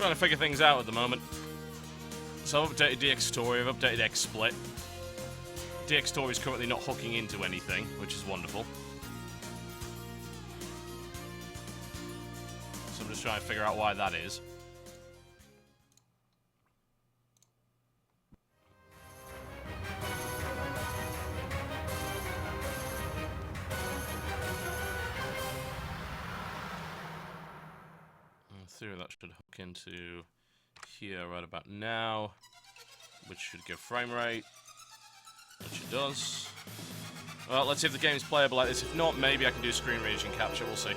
Trying to figure things out at the moment. So I've updated DX Story, I've updated XSplit. DX Story is currently not hooking into anything, which is wonderful. So I'm just trying to figure out why that is. In theory, that should hook into here right about now, which should give frame rate, which it does. Well, let's see if the game is playable like this. If not, maybe I can do screen region capture. We'll see.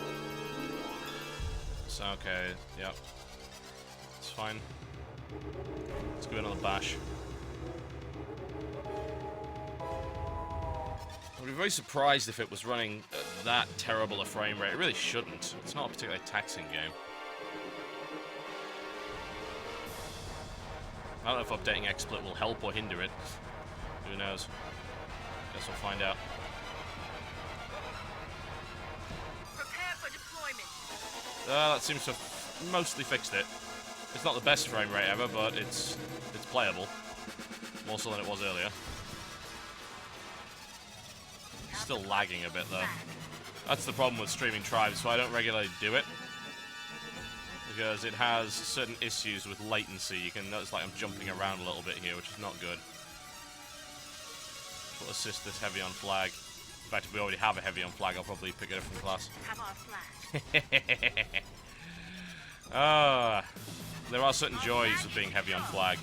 So, okay, yep. It's fine. Let's give it another bash. I'd be very surprised if it was running at that terrible a frame rate. It really shouldn't. It's not a particularly taxing game. I don't know if updating XSplit will help or hinder it. Who knows? Guess we'll find out. Prepare for deployment. That seems to have mostly fixed it. It's not the best frame rate ever, but it's playable. More so than it was earlier. Still lagging a bit though. That's the problem with streaming Tribes, so I don't regularly do it. Because it has certain issues with latency. You can notice like I'm jumping around a little bit here, which is not good. We'll assist this heavy on flag. In fact, if we already have a heavy on flag, I'll probably pick a different class. Have our flag. There are certain joys of being heavy on flag.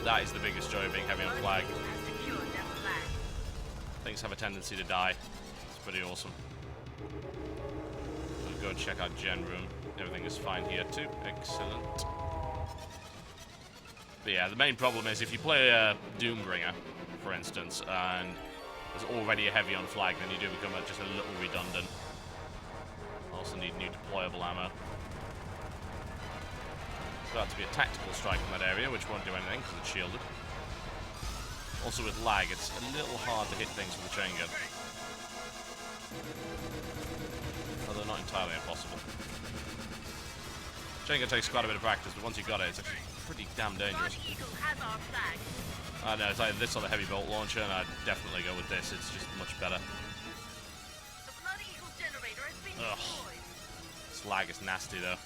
That is the biggest joy of being heavy on flag. Secure their flag. Things have a tendency to die. It's pretty awesome. We'll go and check our gen room. Everything is fine here too. Excellent. But yeah, the main problem is if you play a Doombringer, for instance, and there's already a heavy on flag, then you do become just a little redundant. Also need new deployable ammo. It's about to be a tactical strike in that area, which won't do anything because it's shielded. Also with lag, it's a little hard to hit things with a chain gun. Although not entirely impossible. Chain gun takes quite a bit of practice, but once you got it, it's actually pretty damn dangerous. Eagle has our flag. I know, it's like this or the heavy bolt launcher, and I'd definitely go with this. It's just much better. The Blood Eagle generator has been destroyed. This lag is nasty, though.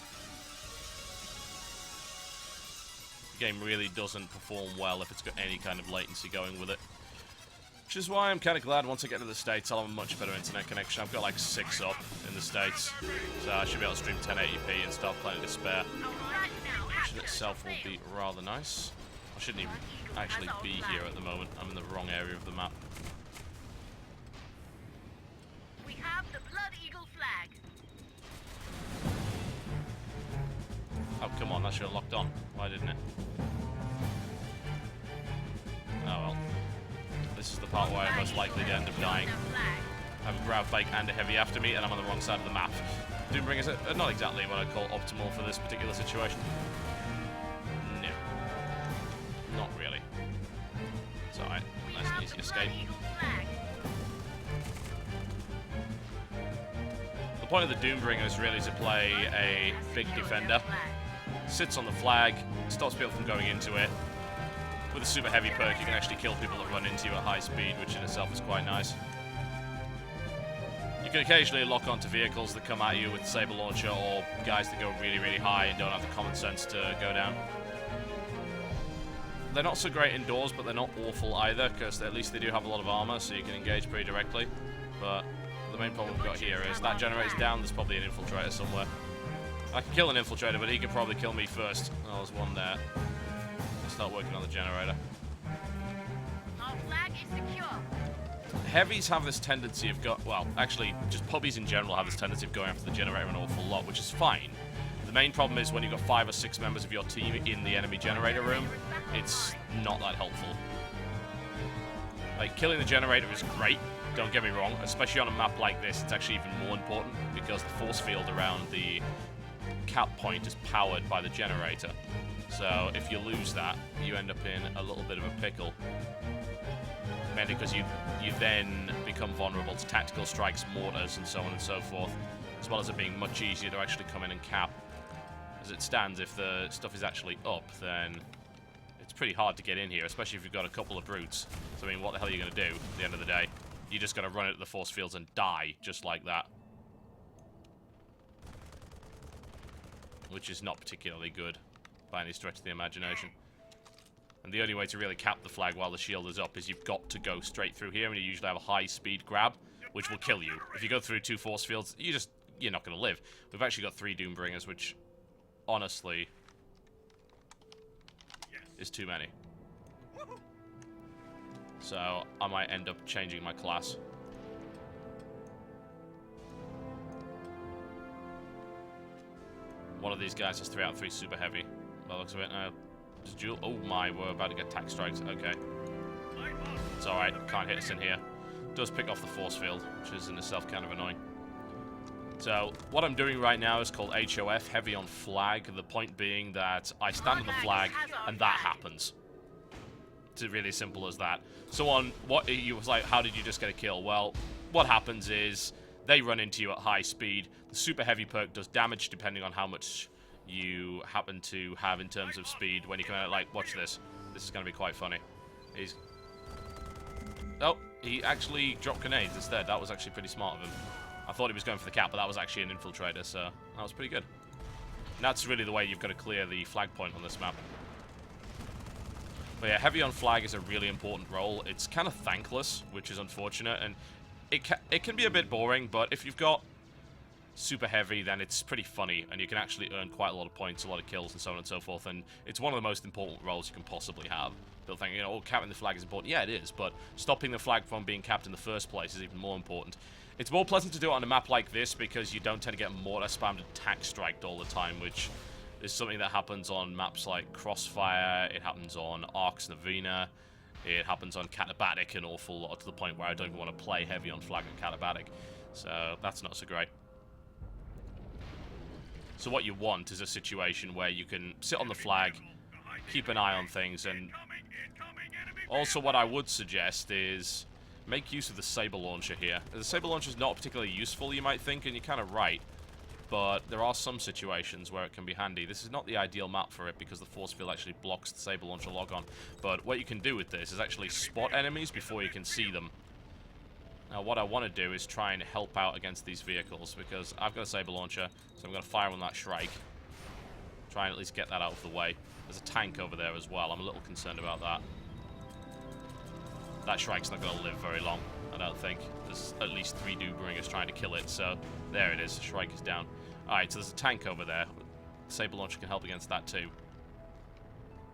The game really doesn't perform well if it's got any kind of latency going with it. Which is why I'm kind of glad once I get to the States, I'll have a much better internet connection. I've got like 6 up in the States, so I should be able to stream 1080p and start playing to spare. Which in itself will be rather nice. I shouldn't even actually be here at the moment. I'm in the wrong area of the map. We have the Blood Eagle flag. Oh, come on, that should have locked on. Why didn't it? Oh well. This is the part where I'm most likely to end up dying. I have a grav bike and a heavy after me, and I'm on the wrong side of the map. Doombringers are not exactly what I'd call optimal for this particular situation. No. Not really. It's alright. Nice and easy escape. The point of the Doombringer is really to play a big defender. Sits on the flag, stops people from going into it. With a super heavy perk, you can actually kill people that run into you at high speed, which in itself is quite nice. You can occasionally lock onto vehicles that come at you with saber launcher, or guys that go really, really high and don't have the common sense to go down. They're not so great indoors, but they're not awful either, because at least they do have a lot of armor, so you can engage pretty directly. But the main problem we've got here is that generator's down, there's probably an infiltrator somewhere. I can kill an infiltrator, but he can probably kill me first. Oh, there's one there. Start working on the generator. Our flag is secure. Heavies have this tendency of well, actually, just pubbies in general have this tendency of going after the generator an awful lot, which is fine. The main problem is when you've got 5 or 6 members of your team in the enemy generator room, it's not that helpful. Like, killing the generator is great, don't get me wrong, especially on a map like this, it's actually even more important, because the force field around the cap point is powered by the generator. So if you lose that, you end up in a little bit of a pickle. Mainly because you then become vulnerable to tactical strikes, mortars, and so on and so forth, as well as it being much easier to actually come in and cap As it stands, if the stuff is actually up, then it's pretty hard to get in here, especially if you've got a couple of brutes. So, I mean, what the hell are you going to do at the end of the day? You just got to run it at the force fields and die, just like that. Which is not particularly good, by any stretch of the imagination. And the only way to really cap the flag while the shield is up is you've got to go straight through here, and you usually have a high-speed grab, which will kill you. If you go through 2 force fields, you're not going to live. We've actually got 3 Doombringers, which, honestly, is too many. So, I might end up changing my class. One of these guys has 3 out of 3 super heavy. By the looks of it, just duel. Oh my, we're about to get tack strikes. Okay. It's alright, can't hit us in here. Does pick off the force field, which is in itself kind of annoying. So, what I'm doing right now is called HOF, heavy on flag. The point being that I stand on the flag, and that happens. It's really simple as that. So you was like, how did you just get a kill? Well, what happens is they run into you at high speed. The super heavy perk does damage depending on how much you happen to have in terms of speed. When you come out, like, watch this. This is going to be quite funny. Oh, he actually dropped grenades instead. That was actually pretty smart of him. I thought he was going for the cap, but that was actually an infiltrator, so that was pretty good. And that's really the way you've got to clear the flag point on this map. But yeah, heavy on flag is a really important role. It's kind of thankless, which is unfortunate, and it can be a bit boring, but if you've got super heavy, then it's pretty funny, and you can actually earn quite a lot of points, a lot of kills, and so on and so forth, and it's one of the most important roles you can possibly have. People think, oh, capping the flag is important. Yeah, it is, but stopping the flag from being capped in the first place is even more important. It's more pleasant to do it on a map like this because you don't tend to get mortar spammed and tack striked all the time, which is something that happens on maps like Crossfire, it happens on Arx Navina, it happens on Katabatic an awful lot, to the point where I don't even want to play heavy on flag on Katabatic. So that's not so great. So what you want is a situation where you can sit on the flag, keep an eye on things, and also what I would suggest is make use of the Saber Launcher here. The Saber Launcher is not particularly useful, you might think, and you're kind of right. But there are some situations where it can be handy. This is not the ideal map for it because the force field actually blocks the Saber Launcher logon. But what you can do with this is actually spot enemies before you can see them. Now what I want to do is try and help out against these vehicles because I've got a Saber Launcher, so I'm going to fire on that Shrike. Try and at least get that out of the way. There's a tank over there as well. I'm a little concerned about that. That Shrike's not going to live very long, I don't think. There's at least 3 Doombringers trying to kill it, so there it is. Shrike is down. Alright, so there's a tank over there. Saber Launcher can help against that too.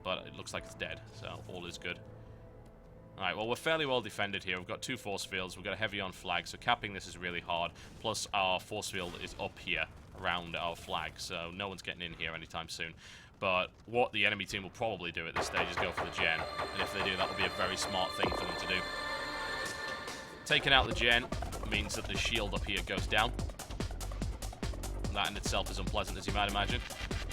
But it looks like it's dead, so all is good. Alright, well, we're fairly well defended here. We've got 2 force fields. We've got a heavy on flag, so capping this is really hard. Plus, our force field is up here around our flag, so no one's getting in here anytime soon. But what the enemy team will probably do at this stage is go for the gen. And if they do, that will be a very smart thing for them to do. Taking out the gen means that the shield up here goes down. That in itself is unpleasant, as you might imagine.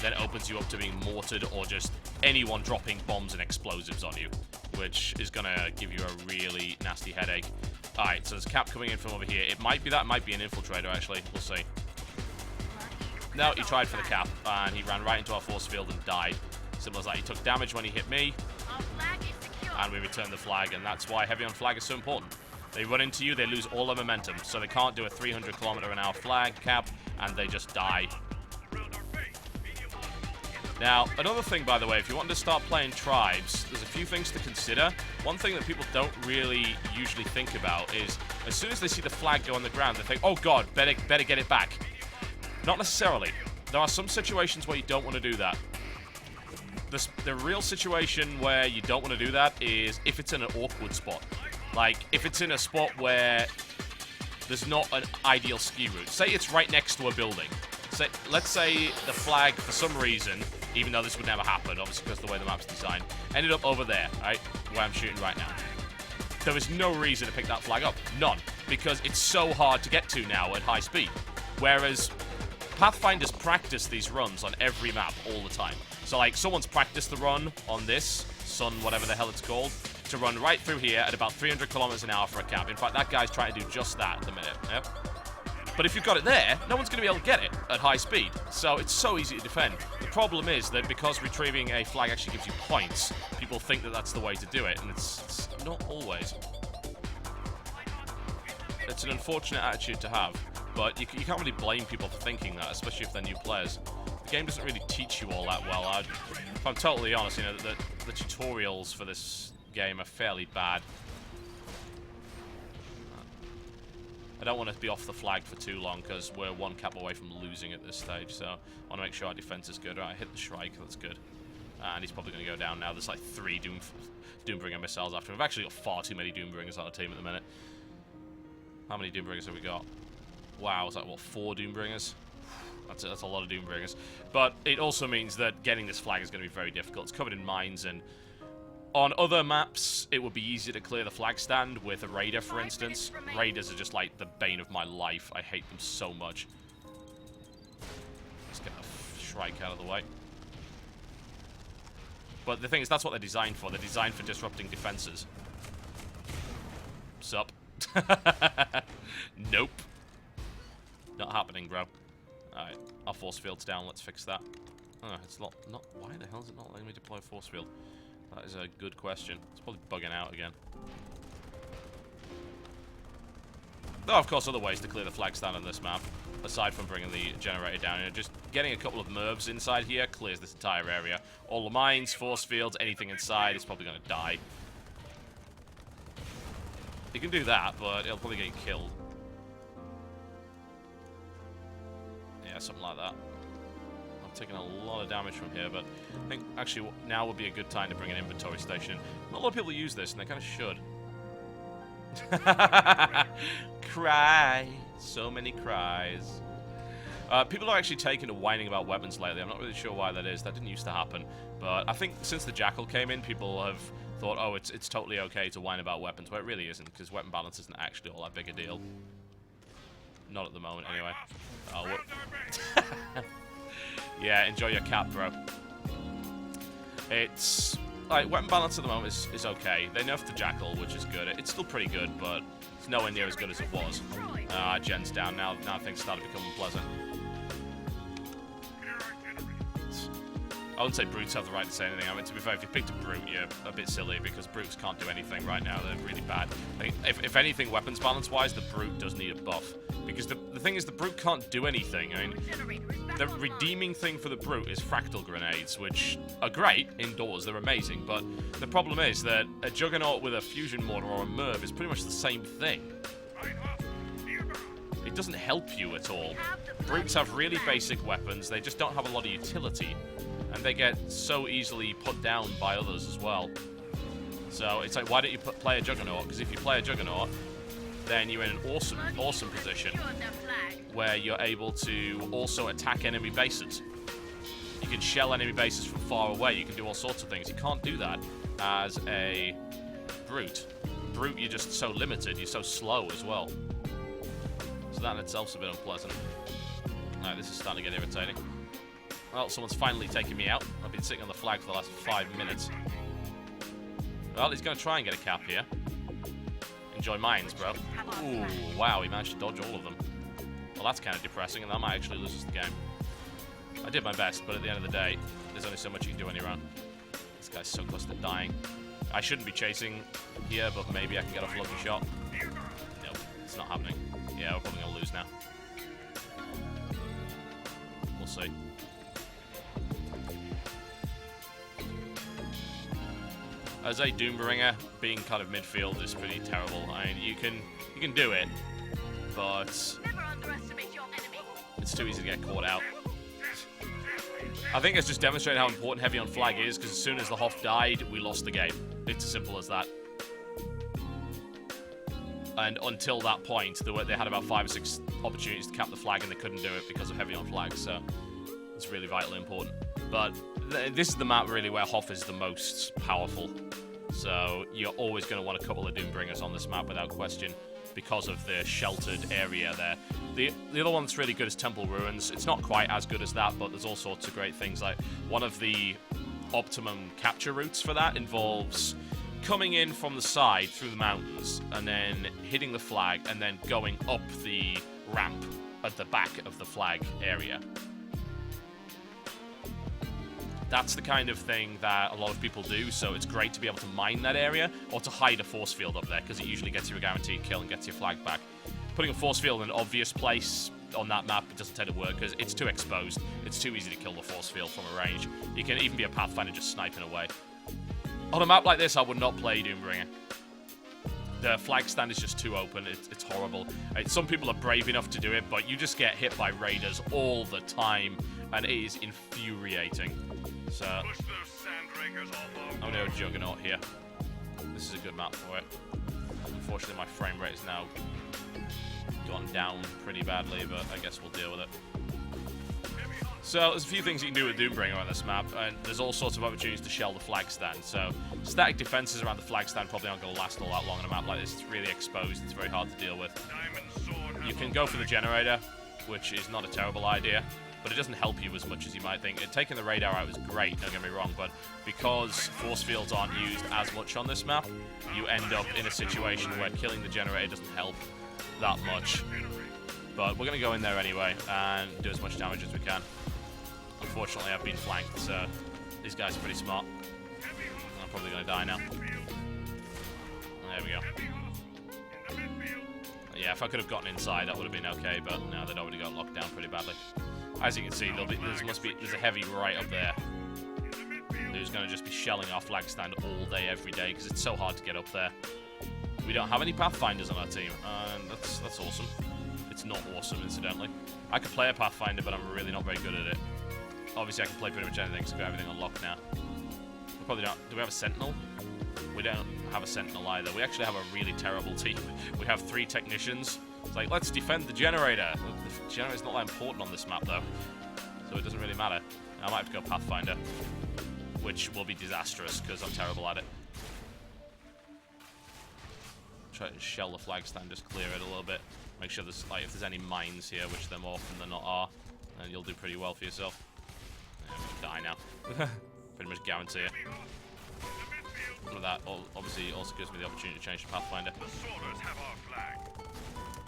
Then it opens you up to being mortared or just anyone dropping bombs and explosives on you, which is going to give you a really nasty headache. Alright, so there's a cap coming in from over here. It might be that, it might be an infiltrator, actually. We'll see. No, he tried for the cap, and he ran right into our force field and died. Simple as that. He took damage when he hit me, and we returned the flag, and that's why heavy on flag is so important. They run into you, they lose all their momentum, so they can't do a 300km/h flag cap, and they just die. Now, another thing, by the way, if you want to start playing tribes, there's a few things to consider. One thing that people don't really usually think about is, as soon as they see the flag go on the ground, they think, oh god, better get it back. Not necessarily. There are some situations where you don't want to do that. The real situation where you don't want to do that is if it's in an awkward spot. Like, if it's in a spot where there's not an ideal ski route. Say it's right next to a building. Let's say the flag, for some reason, even though this would never happen, obviously because of the way the map's designed, ended up over there, right, where I'm shooting right now. There is no reason to pick that flag up. None. Because it's so hard to get to now at high speed. Whereas Pathfinders practice these runs on every map all the time. So, like, someone's practiced the run on this, Sun, whatever the hell it's called, to run right through here at about 300km/h for a cap. In fact, that guy's trying to do just that at the minute. Yep. But if you've got it there, no one's going to be able to get it at high speed. So it's so easy to defend. The problem is that because retrieving a flag actually gives you points, people think that that's the way to do it, and it's not always. It's an unfortunate attitude to have, but you can't really blame people for thinking that, especially if they're new players. The game doesn't really teach you all that well. If I'm totally honest, you know, the tutorials for this game are fairly bad. I don't want to be off the flag for too long because we're one cap away from losing at this stage, so I want to make sure our defense is good. Right, I hit the Shrike, that's good. And he's probably going to go down now. There's like 3 Doombringer missiles after him. We've actually got far too many Doombringers on our team at the minute. How many Doombringers have we got? Wow, is that what, 4 Doombringers? That's a lot of Doombringers. But it also means that getting this flag is going to be very difficult. It's covered in mines, and on other maps, it would be easier to clear the flag stand with a Raider, for instance. Raiders are just like the bane of my life. I hate them so much. Let's get the Shrike out of the way. But the thing is, that's what they're designed for. They're designed for disrupting defenses. Sup? Nope. Not happening, bro. Alright, our force field's down. Let's fix that. Oh, it's not... Why the hell is it not letting me deploy a force field? That is a good question. It's probably bugging out again. There are, of course, other ways to clear the flag stand on this map, aside from bringing the generator down. You know, just getting a couple of MIRVs inside here clears this entire area. All the mines, force fields, anything inside is probably going to die. You can do that, but it'll probably get killed. Yeah, something like that. I'm taking a lot of damage from here, but I think actually now would be a good time to bring an inventory station in. Not a lot of people use this, and they kind of should. Cry. So many cries. People are actually taking to whining about weapons lately. I'm not really sure why that is. That didn't used to happen. But I think since the Jackal came in, people have thought, oh, it's totally okay to whine about weapons. But it really isn't, because weapon balance isn't actually all that big a deal. Not at the moment, anyway. Oh, yeah, enjoy your cap, bro. It's... like, weapon balance at the moment is okay. They nerfed the Jackal, which is good. It's still pretty good, but it's nowhere near as good as it was. Gen's down now. Now things start to become unpleasant. I wouldn't say brutes have the right to say anything. I mean, to be fair, if you picked a brute, you're a bit silly because brutes can't do anything right now. They're really bad. I think if anything, weapons balance-wise, the brute does need a buff. Because the thing is, the brute can't do anything. I mean, the redeeming thing for the brute is fractal grenades, which are great indoors. They're amazing. But the problem is that a Juggernaut with a fusion mortar or a MIRV is pretty much the same thing. It doesn't help you at all. Brutes have really basic weapons. They just don't have a lot of utility. And they get so easily put down by others as well. So it's like, why don't you play a Juggernaut? Because if you play a Juggernaut, then you're in an awesome position where you're able to also attack enemy bases. You can shell enemy bases from far away. You can do all sorts of things. You can't do that as a Brute. Brute, you're just so limited. You're so slow as well. So that in itself's a bit unpleasant. Alright, this is starting to get irritating. Well, someone's finally taken me out. I've been sitting on the flag for the last 5 minutes. Well, he's going to try and get a cap here. Enjoy mines, bro. Ooh, wow, he managed to dodge all of them. Well, that's kind of depressing, and that might actually lose us the game. I did my best, but at the end of the day, there's only so much you can do on your own. This guy's so close to dying. I shouldn't be chasing here, but maybe I can get off a lucky shot. Nope, it's not happening. Yeah, we're probably going to lose now. We'll see. As a Doombringer, being kind of midfield is pretty terrible. I mean, you can do it, but it's too easy to get caught out. I think it's just demonstrated how important heavy on flag is, because as soon as the Hoff died, we lost the game. It's as simple as that. And until that point, they had about 5 or 6 opportunities to cap the flag, and they couldn't do it because of heavy on flag, so it's really vitally important. But this is the map, really, where Hoff is the most powerful. So you're always going to want a couple of Doombringers on this map without question because of the sheltered area there. The other one that's really good is Temple Ruins. It's not quite as good as that, but there's all sorts of great things. Like, one of the optimum capture routes for that involves coming in from the side through the mountains and then hitting the flag and then going up the ramp at the back of the flag area. That's the kind of thing that a lot of people do, so it's great to be able to mine that area or to hide a force field up there, because it usually gets you a guaranteed kill and gets your flag back. Putting a force field in an obvious place on that map, it doesn't tend to work because it's too exposed. It's too easy to kill the force field from a range. You can even be a Pathfinder just sniping away. On a map like this, I would not play Doombringer. The flag stand is just too open. It's horrible. Some people are brave enough to do it, but you just get hit by raiders all the time, and it is infuriating. So, I'm going to Juggernaut here. This is a good map for it. Unfortunately, my frame rate is now gone down pretty badly, but I guess we'll deal with it. So, there's a few things you can do with Doombringer on this map, and there's all sorts of opportunities to shell the flag stand. So, static defenses around the flag stand probably aren't going to last all that long on a map like this. It's really exposed. It's very hard to deal with. You can go for the generator, which is not a terrible idea, but it doesn't help you as much as you might think. Taking the radar out was great, don't get me wrong, but because force fields aren't used as much on this map, you end up in a situation where killing the generator doesn't help that much. But we're going to go in there anyway and do as much damage as we can. Unfortunately, I've been flanked, so these guys are pretty smart. I'm probably going to die now. There we go. Yeah, if I could have gotten inside, that would have been okay, but no, they'd already got locked down pretty badly. As you can see, there's a heavy right up there who's going to just be shelling our flag stand all day, every day, because it's so hard to get up there. We don't have any Pathfinders on our team, and that's awesome. It's not awesome, incidentally. I could play a Pathfinder, but I'm really not very good at it. Obviously, I can play pretty much anything, because I've got everything unlocked now. We probably don't. Do we have a Sentinel? We don't have a Sentinel either. We actually have a really terrible team. We have 3 technicians. It's like, let's defend the generator. The generator's not that important on this map, though, so it doesn't really matter. I might have to go Pathfinder, which will be disastrous, because I'm terrible at it. Try to shell the flag stand, just clear it a little bit. Make sure there's, like, if there's any mines here, which there more often than not are, then you'll do pretty well for yourself. Yeah, I'm gonna die now. Pretty much guarantee it. All of that obviously also gives me the opportunity to change to Pathfinder.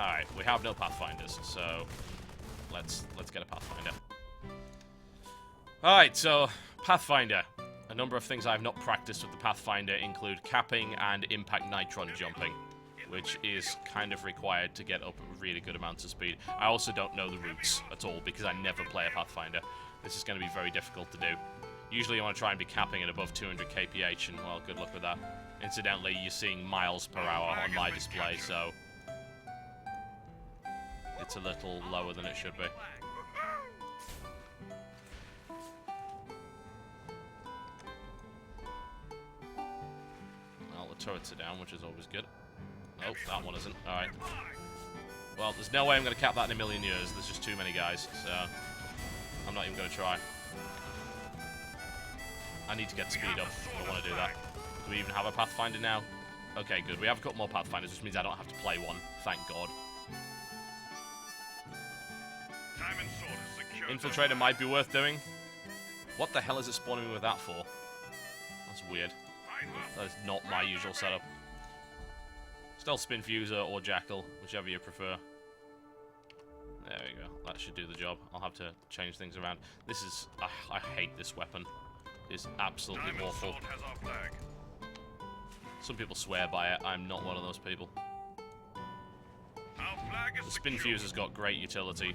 Alright, we have no Pathfinders, so let's get a Pathfinder. Alright, so Pathfinder. A number of things I have not practiced with the Pathfinder include capping and impact nitron jumping, which is kind of required to get up really good amounts of speed. I also don't know the routes at all because I never play a Pathfinder. This is going to be very difficult to do. Usually you want to try and be capping at above 200 kph, and well, good luck with that. Incidentally, you're seeing miles per hour on my display, so it's a little lower than it should be. Well, the turrets are down, which is always good. Oh, that one isn't. Alright. Well, there's no way I'm going to cap that in a million years. There's just too many guys, so I'm not even going to try. I need to get speed up. I don't want to do that. Do we even have a Pathfinder now? Okay, good. We have a couple more Pathfinders, which means I don't have to play one. Thank God. Infiltrator might be worth doing. What the hell is it spawning me with that for? That's weird. That is not my usual setup. Stealth Spin Fuser or Jackal, whichever you prefer. There we go. That should do the job. I'll have to change things around. This is... I hate this weapon. It's absolutely awful. Some people swear by it. I'm not one of those people. The Spin Fuser's got great utility.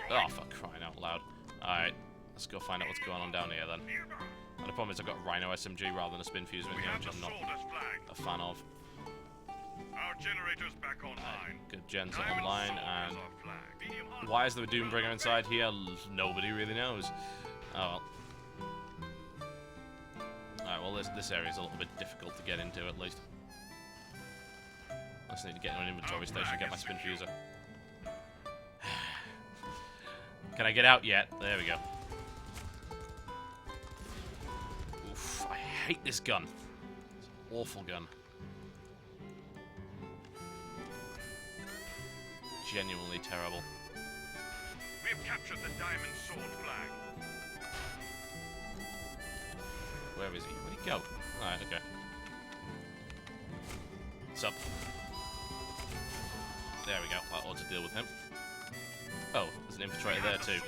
Oh, for crying out loud. Alright, let's go find out what's going on down here then. And the problem is I've got Rhino SMG rather than a Spin Fuser in here, which I'm not a fan of. Our generator's back online. Good, gens are online, and why is there a Doombringer inside here? Nobody really knows. Oh well. Alright, well this area is a little bit difficult to get into at least. I just need to get in an inventory station and get my Spin Fuser. Can I get out yet? There we go. Oof, I hate this gun. It's an awful gun. Genuinely terrible. We have captured the Diamond Sword flag. Where is he? Where'd he go? Alright, okay. What's up? There we go. That ought to deal with him. Oh, there's an infiltrator there too.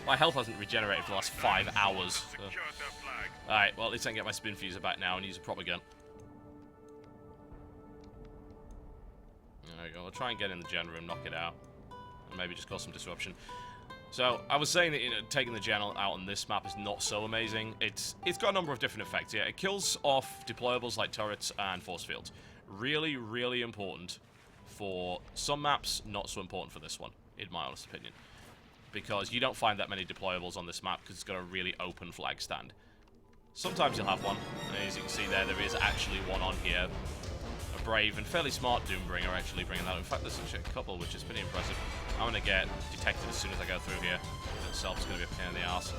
My health hasn't regenerated for the last 5 hours. So. Alright, well at least I can get my spin fuser back now and use a proper gun. There we go. I'll try and get in the gen room, knock it out. And maybe just cause some disruption. So, I was saying that, you know, taking the gen out on this map is not so amazing. It's got a number of different effects. Yeah, it kills off deployables like turrets and force fields. Really, really important for some maps, not so important for this one, in my honest opinion. Because you don't find that many deployables on this map because it's got a really open flag stand. Sometimes you'll have one, and as you can see there is actually one on here. A brave and fairly smart Doombringer actually bringing that up. In fact, there's actually a couple, which is pretty impressive. I'm going to get detected as soon as I go through here. It itself is going to be a pain in the arse.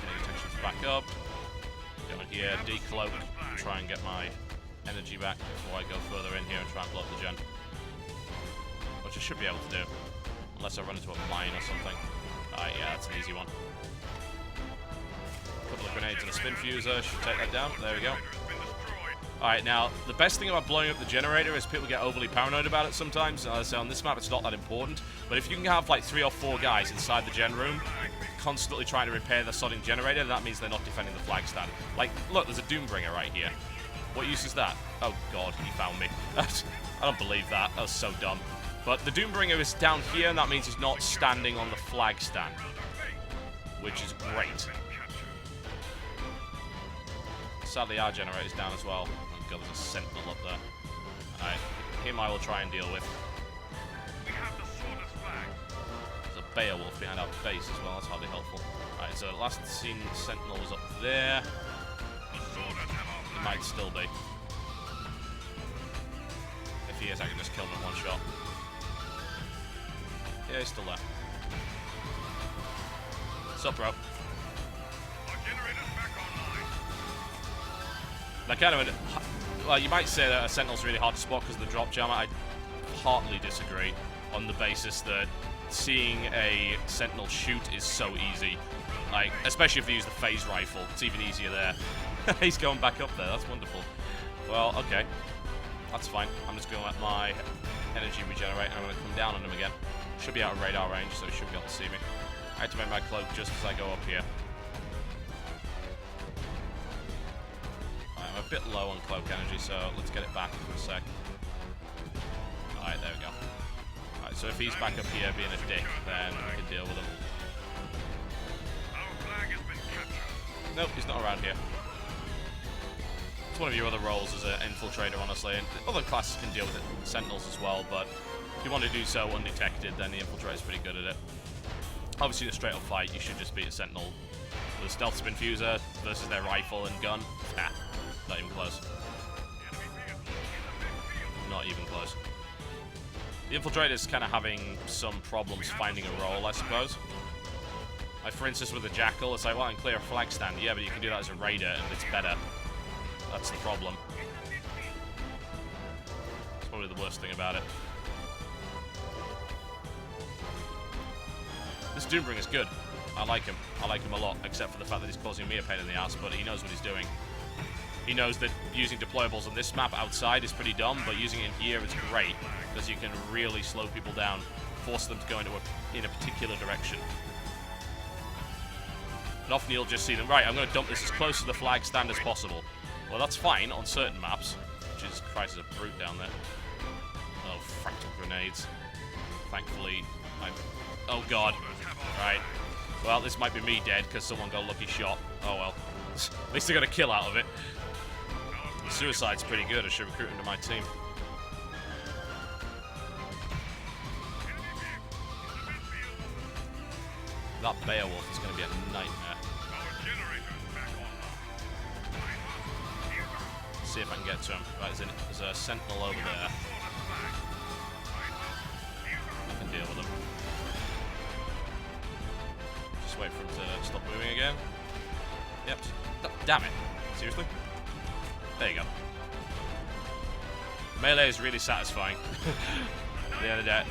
Getting detections back up. Go in here, decloak, try and get my energy back before I go further in here and try and blow up the gen. Which I should be able to do. Unless I run into a mine or something. Alright, yeah, that's an easy one. A couple of grenades and a spin fuser should take that down. There we go. Alright, now, the best thing about blowing up the generator is people get overly paranoid about it sometimes. As I say, on this map, it's not that important. But if you can have, like, 3 or 4 guys inside the gen room, constantly trying to repair the sodding generator, that means they're not defending the flag stand. Like, look, there's a Doombringer right here. What use is that? Oh, God, he found me. I don't believe that. That was so dumb. But the Doombringer is down here, and that means he's not standing on the flag stand. Which is great. Sadly, our generator's down as well. Oh god, there's a sentinel up there. Alright, him I will try and deal with. There's a Beowulf behind our base as well, that's hardly helpful. Alright, so last seen sentinel was up there. He might still be. If he is, I can just kill him in one shot. Yeah, he's still there. What's up, bro? That kind of, well, you might say that a sentinel's really hard to spot because of the drop jammer. I partly disagree on the basis that seeing a sentinel shoot is so easy. Like, especially if they use the phase rifle, it's even easier there. He's going back up there. That's wonderful. Well, okay, that's fine. I'm just going to let my energy regenerate, and I'm going to come down on him again. Should be out of radar range, so he should be able to see me. I activate my cloak just as I go up here. I'm a bit low on cloak energy, so let's get it back for a sec. Alright, there we go. Alright, so if he's back up here being a dick, then we can deal with him. Nope, he's not around here. It's one of your other roles as an infiltrator, honestly. And other classes can deal with it, sentinels as well, but if you want to do so undetected, then the infiltrator's pretty good at it. Obviously, in a straight-up fight, you should just beat a sentinel with a stealth spin fuser versus their rifle and gun. Nah, not even close. Not even close. The infiltrator's kind of having some problems finding a role, I suppose. Like, for instance, with the Jackal, it's like, well, I can clear a flag stand. Yeah, but you can do that as a raider, and it's better. That's the problem. It's probably the worst thing about it. This Doombringer's good. I like him. I like him a lot, except for the fact that he's causing me a pain in the ass, but he knows what he's doing. He knows that using deployables on this map outside is pretty dumb, but using it in here is great, because you can really slow people down, force them to go in a particular direction. And often you'll just see them, right, I'm going to dump this as close to the flag stand as possible. Well, that's fine on certain maps. Jesus Christ, there's a brute down there. Oh, fractal grenades. Thankfully, oh god. Right. Well, this might be me dead because someone got a lucky shot. Oh well. At least I got a kill out of it. Suicide's pretty good. I should recruit him to my team. That Beowulf is going to be a nightmare. See if I can get to him. Right, there's a sentinel over there. I can deal with him. Just wait for him to stop moving again. Yep. Damn it. Seriously? There you go. Melee is really satisfying. At the end of the day.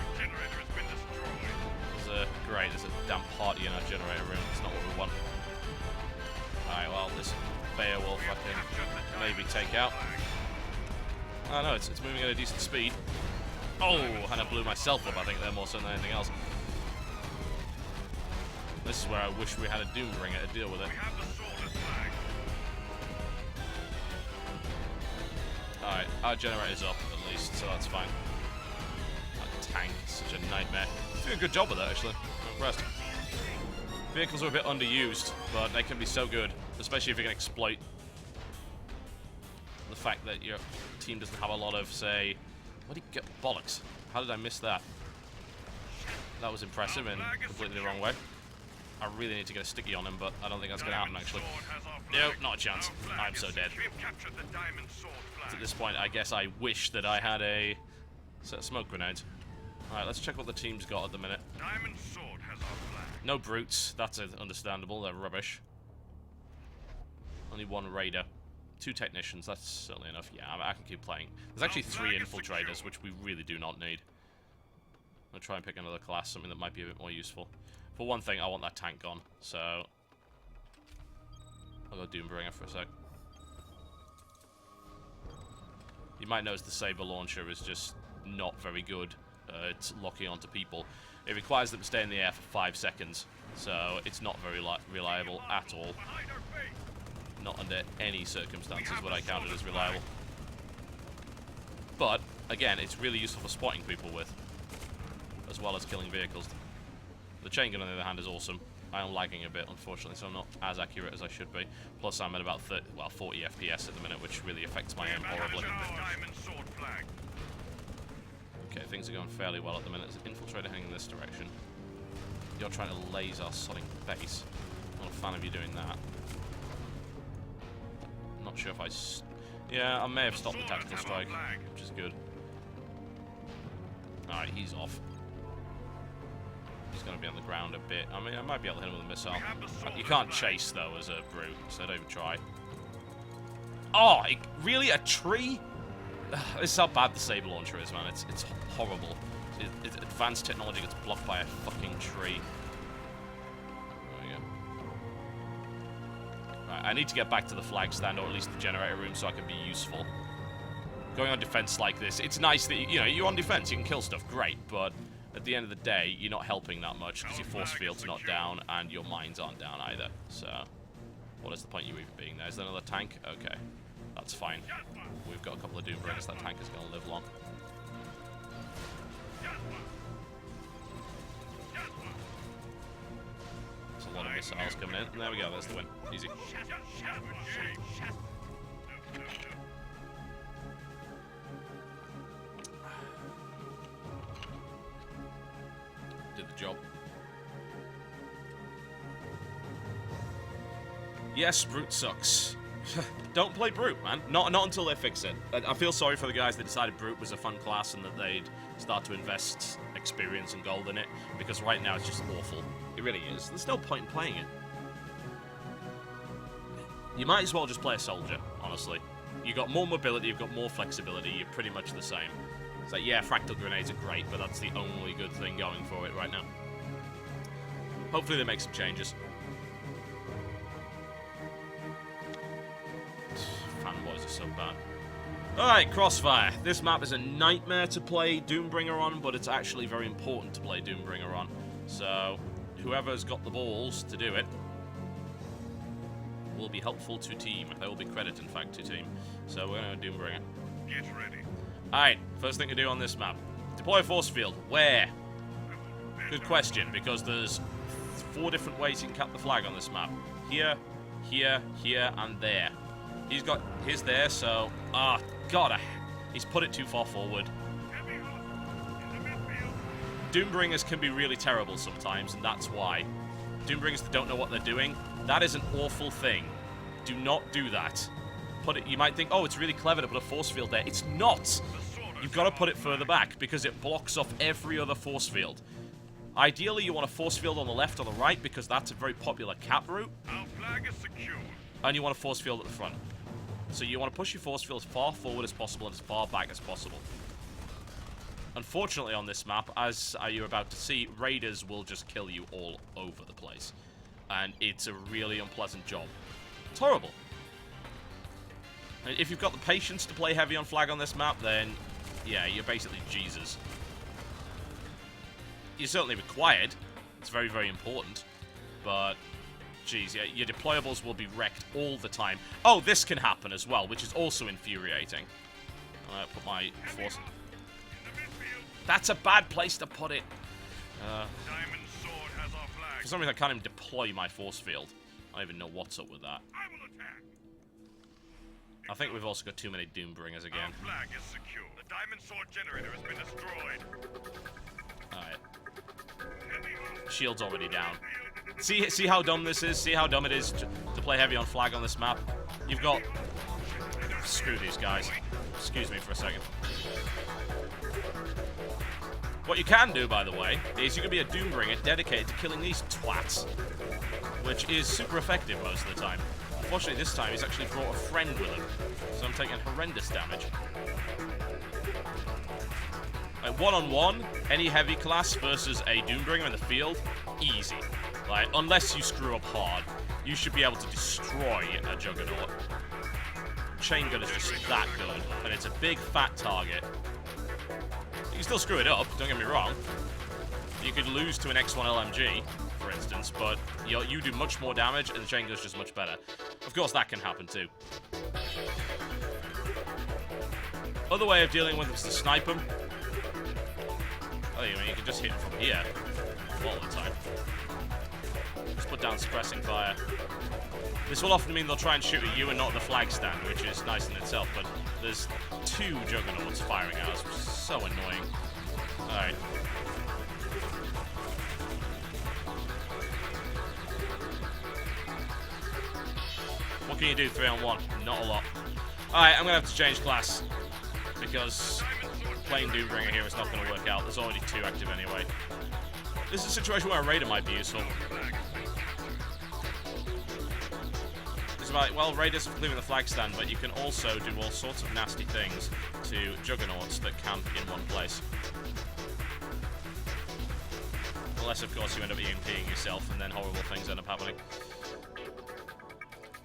Great, there's a damn party in our generator room. It's not what we want. Alright, Alright, well, this Beowulf I can maybe take out. Oh no, it's moving at a decent speed. Oh, and I blew myself up, I think, there more so than anything else. This is where I wish we had a Doombringer to deal with it. Alright, our generator's up, at least, so that's fine. That tank is such a nightmare. He's doing a good job with it, actually. I'm impressed. Vehicles are a bit underused, but they can be so good, especially if you can exploit the fact that your team doesn't have a lot of, say... What did you get? Bollocks. How did I miss that? That was impressive in completely the wrong way. I really need to get a sticky on him, but I don't think that's going to happen, actually. No, not a chance. I'm so dead. At this point, I guess I wish that I had a set of smoke grenades. Alright, let's check what the team's got at the minute. No brutes. That's understandable. They're rubbish. Only one raider. 2 technicians. That's certainly enough. Yeah, I can keep playing. There's actually 3 infiltrators, which we really do not need. I'll try and pick another class, something that might be a bit more useful. For one thing, I want that tank gone, so I'll go Doombringer for a sec. You might notice the Saber launcher is just not very good at locking onto people. It requires them to stay in the air for 5 seconds, so it's not very reliable at all. Not under any circumstances would I count it as reliable. But, again, it's really useful for spotting people with, as well as killing vehicles. The chain gun, on the other hand, is awesome. I am lagging a bit, unfortunately, so I'm not as accurate as I should be. Plus, I'm at about 40 FPS at the minute, which really affects my aim horribly. Okay, things are going fairly well at the minute. There's an infiltrator heading in this direction. You're trying to laser our Sonic base. I'm not a fan of you doing that. Not sure if I... Yeah, I may have stopped the tactical strike, which is good. Alright, he's off. He's going to be on the ground a bit. I mean, I might be able to hit him with a missile. You can't chase, though, as a brute, so don't even try. Oh, really? A tree? This is how bad the Saber launcher is, man. It's horrible. Advanced technology gets blocked by a fucking tree. There we go. Right, I need to get back to the flag stand, or at least the generator room, so I can be useful. Going on defense like this, it's nice that, you know, you're on defense, you can kill stuff, great, but at the end of the day, you're not helping that much because your force field's not down and your mines aren't down either. So, what is the point of you even being there? Is there another tank? Okay, that's fine. We've got a couple of Doombringers. That tank is going to live long. There's a lot of missiles coming in. There we go. There's the win. Easy. Did the job. Yes, Brute sucks. Don't play Brute, man. Not until they fix it. I feel sorry for the guys that decided Brute was a fun class and that they'd start to invest experience and gold in it, because right now it's just awful. It really is. There's no point in playing it. You might as well just play a soldier, honestly. You've got more mobility, you've got more flexibility, you're pretty much the same. It's like, yeah, fractal grenades are great, but that's the only good thing going for it right now. Hopefully they make some changes. Fanboys are so bad. Alright, Crossfire. This map is a nightmare to play Doombringer on, but it's actually very important to play Doombringer on. So, whoever's got the balls to do it will be helpful to team. There will be credit, in fact, to team. So we're going to Doombringer. Get ready. Alright, first thing to do on this map. Deploy a force field. Where? Good question, because there's 4 different ways you can cap the flag on this map. Here, here, here, and there. He's got his there, so... Ah, God, he's put it too far forward. Doombringers can be really terrible sometimes, and that's why. Doombringers that don't know what they're doing, that is an awful thing. Do not do that. Put it. You might think, oh, it's really clever to put a force field there. It's not. You've got to put it further back, because it blocks off every other force field. Ideally, you want a force field on the left or the right, because that's a very popular cap route. Our flag is secure. And you want a force field at the front. So you want to push your force field as far forward as possible and as far back as possible. Unfortunately on this map, as you're about to see, raiders will just kill you all over the place. And it's a really unpleasant job. It's horrible. And if you've got the patience to play heavy on flag on this map, then yeah, you're basically Jesus. You're certainly required. It's very, very important. But, geez, yeah, your deployables will be wrecked all the time. Oh, this can happen as well, which is also infuriating. Put my force... That's a bad place to put it. Diamond sword has our flag. For some reason, I can't even deploy my force field. I don't even know what's up with that. I will attack. I think we've also got too many Doombringers again. Our flag is secure. The diamond sword generator has been destroyed. Alright. Shield's already down. See how dumb this is? See how dumb it is to play heavy on flag on this map? You've got... Screw these guys. Excuse me for a second. What you can do, by the way, is you can be a Doombringer dedicated to killing these twats. Which is super effective most of the time. Unfortunately, this time he's actually brought a friend with him. So I'm taking horrendous damage. Like, one-on-one, any heavy class versus a Doombringer in the field, easy. Like, unless you screw up hard, you should be able to destroy a Juggernaut. Chain gun is just that good, and it's a big, fat target. You can still screw it up, don't get me wrong. You could lose to an X1 LMG, for instance, but you do much more damage, and the chain gun is just much better. Of course, that can happen too. Other way of dealing with it is to snipe them. Oh, you mean you can just hit them from here all the time. Just put down suppressing fire. This will often mean they'll try and shoot at you and not at the flag stand, which is nice in itself, but there's 2 Juggernauts firing at us, which is so annoying. Alright. What can you do 3-on-1? Not a lot. Alright, I'm gonna have to change class, because playing Doombringer here is not going to work out. There's already 2 active anyway. This is a situation where a Raider might be useful. It's about, well, Raiders are clearing the flag stand, but you can also do all sorts of nasty things to Juggernauts that camp in one place. Unless, of course, you end up EMPing yourself, and then horrible things end up happening.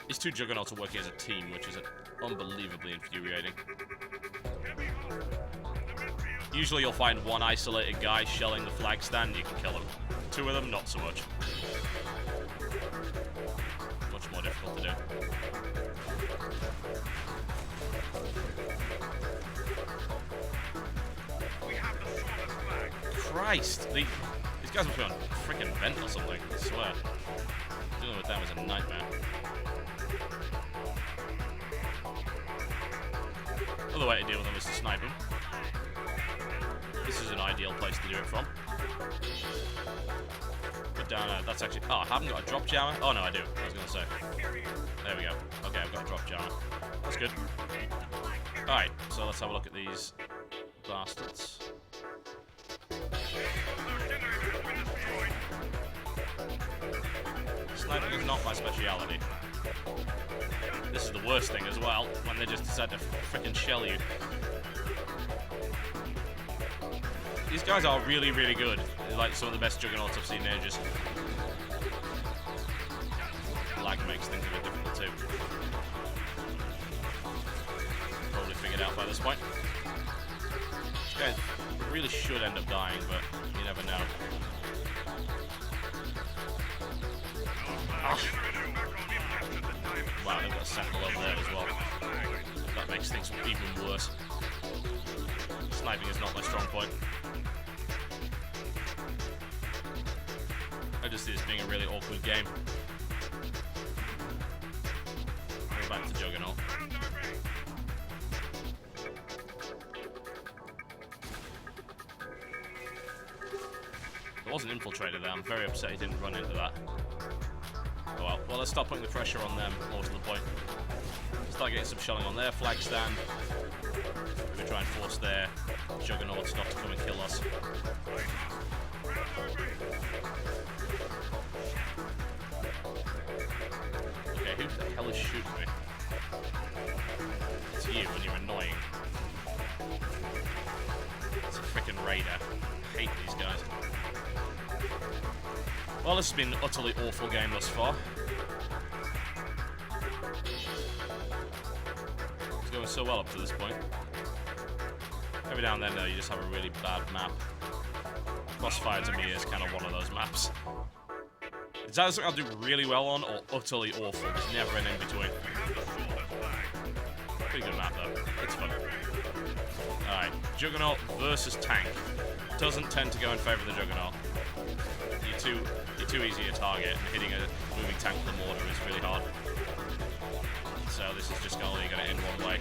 These 2 Juggernauts are working as a team, which is unbelievably infuriating. Usually you'll find one isolated guy shelling the flag stand, you can kill him. 2 of them, not so much. Much more difficult to do. Christ! These guys must be on a freaking vent or something, I swear. Dealing with them is a nightmare. Other way to deal with them is to snipe them. This is an ideal place to do it from. Put down that's actually... Oh, I haven't got a drop jammer? Oh, no, I do. I was going to say. There we go. Okay, I've got a drop jammer. That's good. Alright, so let's have a look at these bastards. Sniping is not my speciality. This is the worst thing as well, when they just decide to frickin' shell you. These guys are really, really good. They're like some of the best Juggernauts I've seen in ages. Lag makes things a bit difficult too. Probably figured out by this point. These guys really should end up dying, but you never know. Oh. Wow, they've got a sentinel over there as well. That makes things even worse. Sniping is not my strong point. I just see this being a really awkward game. We're back to Juggernaut. There was an infiltrator there. I'm very upset he didn't run into that. Oh well. Well, let's start putting the pressure on them, more to the point. Start getting some shelling on their flag stand. Maybe try and force their Juggernauts not to come and kill us. Okay, who the hell is shooting me? It's you, and you're annoying. It's a frickin' Raider. I hate these guys. Well, this has been an utterly awful game thus far. going so well up to this point. Every now and then, though, you just have a really bad map. Crossfire to me is kind of one of those maps. It's either something I'll do really well on or utterly awful. There's never an in-between. Pretty good map, though. It's fun. Alright, Juggernaut versus Tank. Doesn't tend to go in favour of the Juggernaut. You're too easy to target, and hitting a moving tank with a mortar is really hard. So this is just only going to end one way.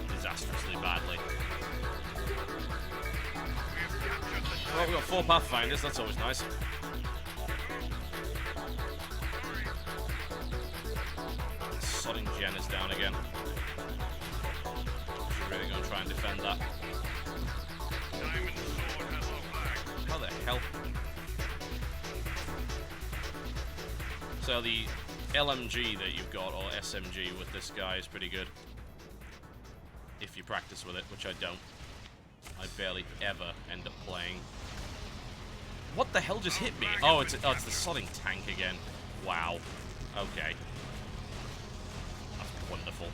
Disastrously badly. Well, we've got 4 Pathfinders, that's always nice. Sodding Jen is down again. She's really going to try and defend that. How the hell? So the LMG that you've got, or SMG with this guy, is pretty good. If you practice with it, which I don't. I barely ever end up playing. What the hell just hit me? Oh, it's the sodding tank again. Wow. Okay. That's wonderful.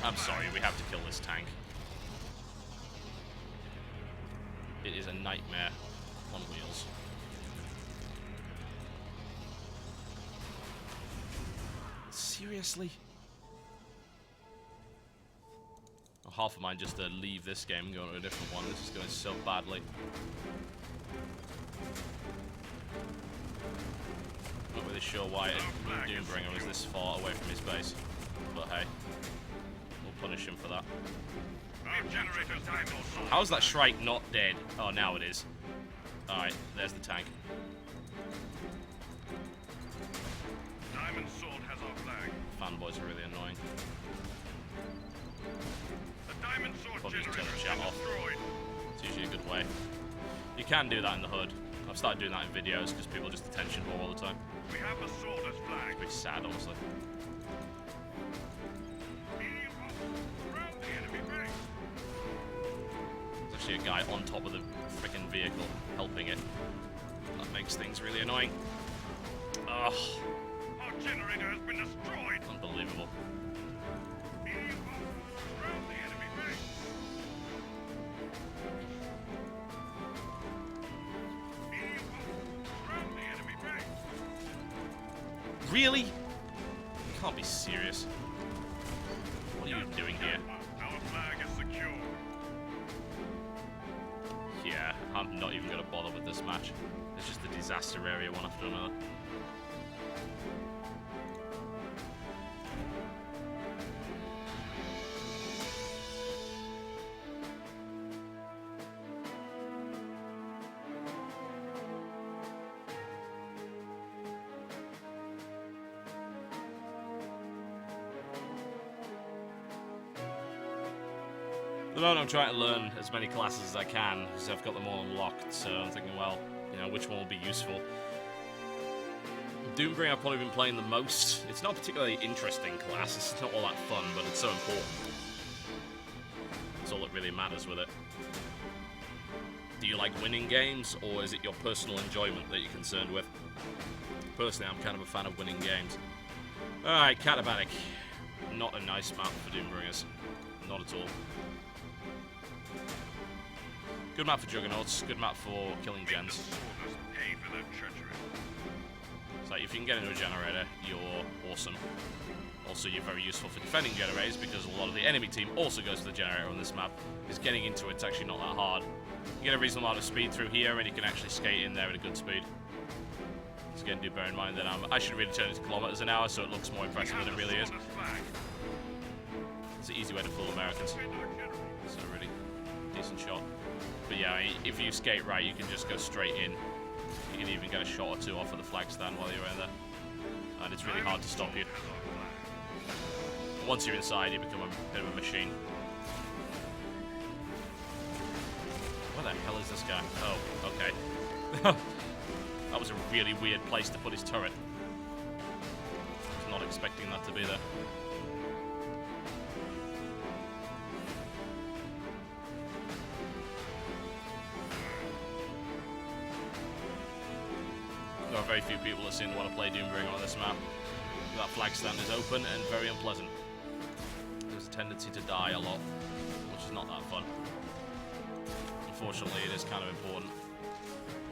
I'm sorry, we have to kill this tank. It is a nightmare on wheels. Seriously? Oh, half of mine just to leave this game and go to a different one. This is going so badly. Not really sure why Doombringer was this far away from his base. But hey, we'll punish him for that. How is that Shrike not dead? Oh, now it is. Alright, there's the tank. Fanboys are really annoying. Probably just turn the chat off. It's usually a good way. You can do that in the HUD. I've started doing that in videos because people just attention whore all the time. We have the sword as flag. It's pretty sad, honestly. There's actually a guy on top of the freaking vehicle helping it. That makes things really annoying. Ugh. Our generator has been destroyed. Unbelievable. Really? You can't be serious. What are you doing here? Our flag is secure. Yeah, I'm not even going to bother with this match. It's just a disaster area one after another. At the moment, I'm trying to learn as many classes as I can, because I've got them all unlocked, so I'm thinking, well, you know, which one will be useful? Doombringer I've probably been playing the most. It's not a particularly interesting class, it's not all that fun, but it's so important. That's all that really matters with it. Do you like winning games, or is it your personal enjoyment that you're concerned with? Personally, I'm kind of a fan of winning games. Alright, Catabatic. Not a nice map for Doombringers. Not at all. Good map for Juggernauts, good map for killing gens. It's like, if you can get into a generator, you're awesome. Also, you're very useful for defending generators, because a lot of the enemy team also goes to the generator on this map, because getting into it's actually not that hard. You get a reasonable amount of speed through here, and you can actually skate in there at a good speed. So again, do bear in mind that I should really turn it to kilometers an hour, so it looks more impressive than it really is. It's an easy way to fool Americans. It's a really decent shot. But yeah, if you skate right, you can just go straight in. You can even get a shot or two off of the flag stand while you're in there. And it's really hard to stop you. Once you're inside, you become a bit of a machine. Where the hell is this guy? Oh, okay. That was a really weird place to put his turret. I was not expecting that to be there. There are very few people that seem to want to play Doombringer on this map. That flag stand is open and very unpleasant. There's a tendency to die a lot, which is not that fun. Unfortunately, it is kind of important.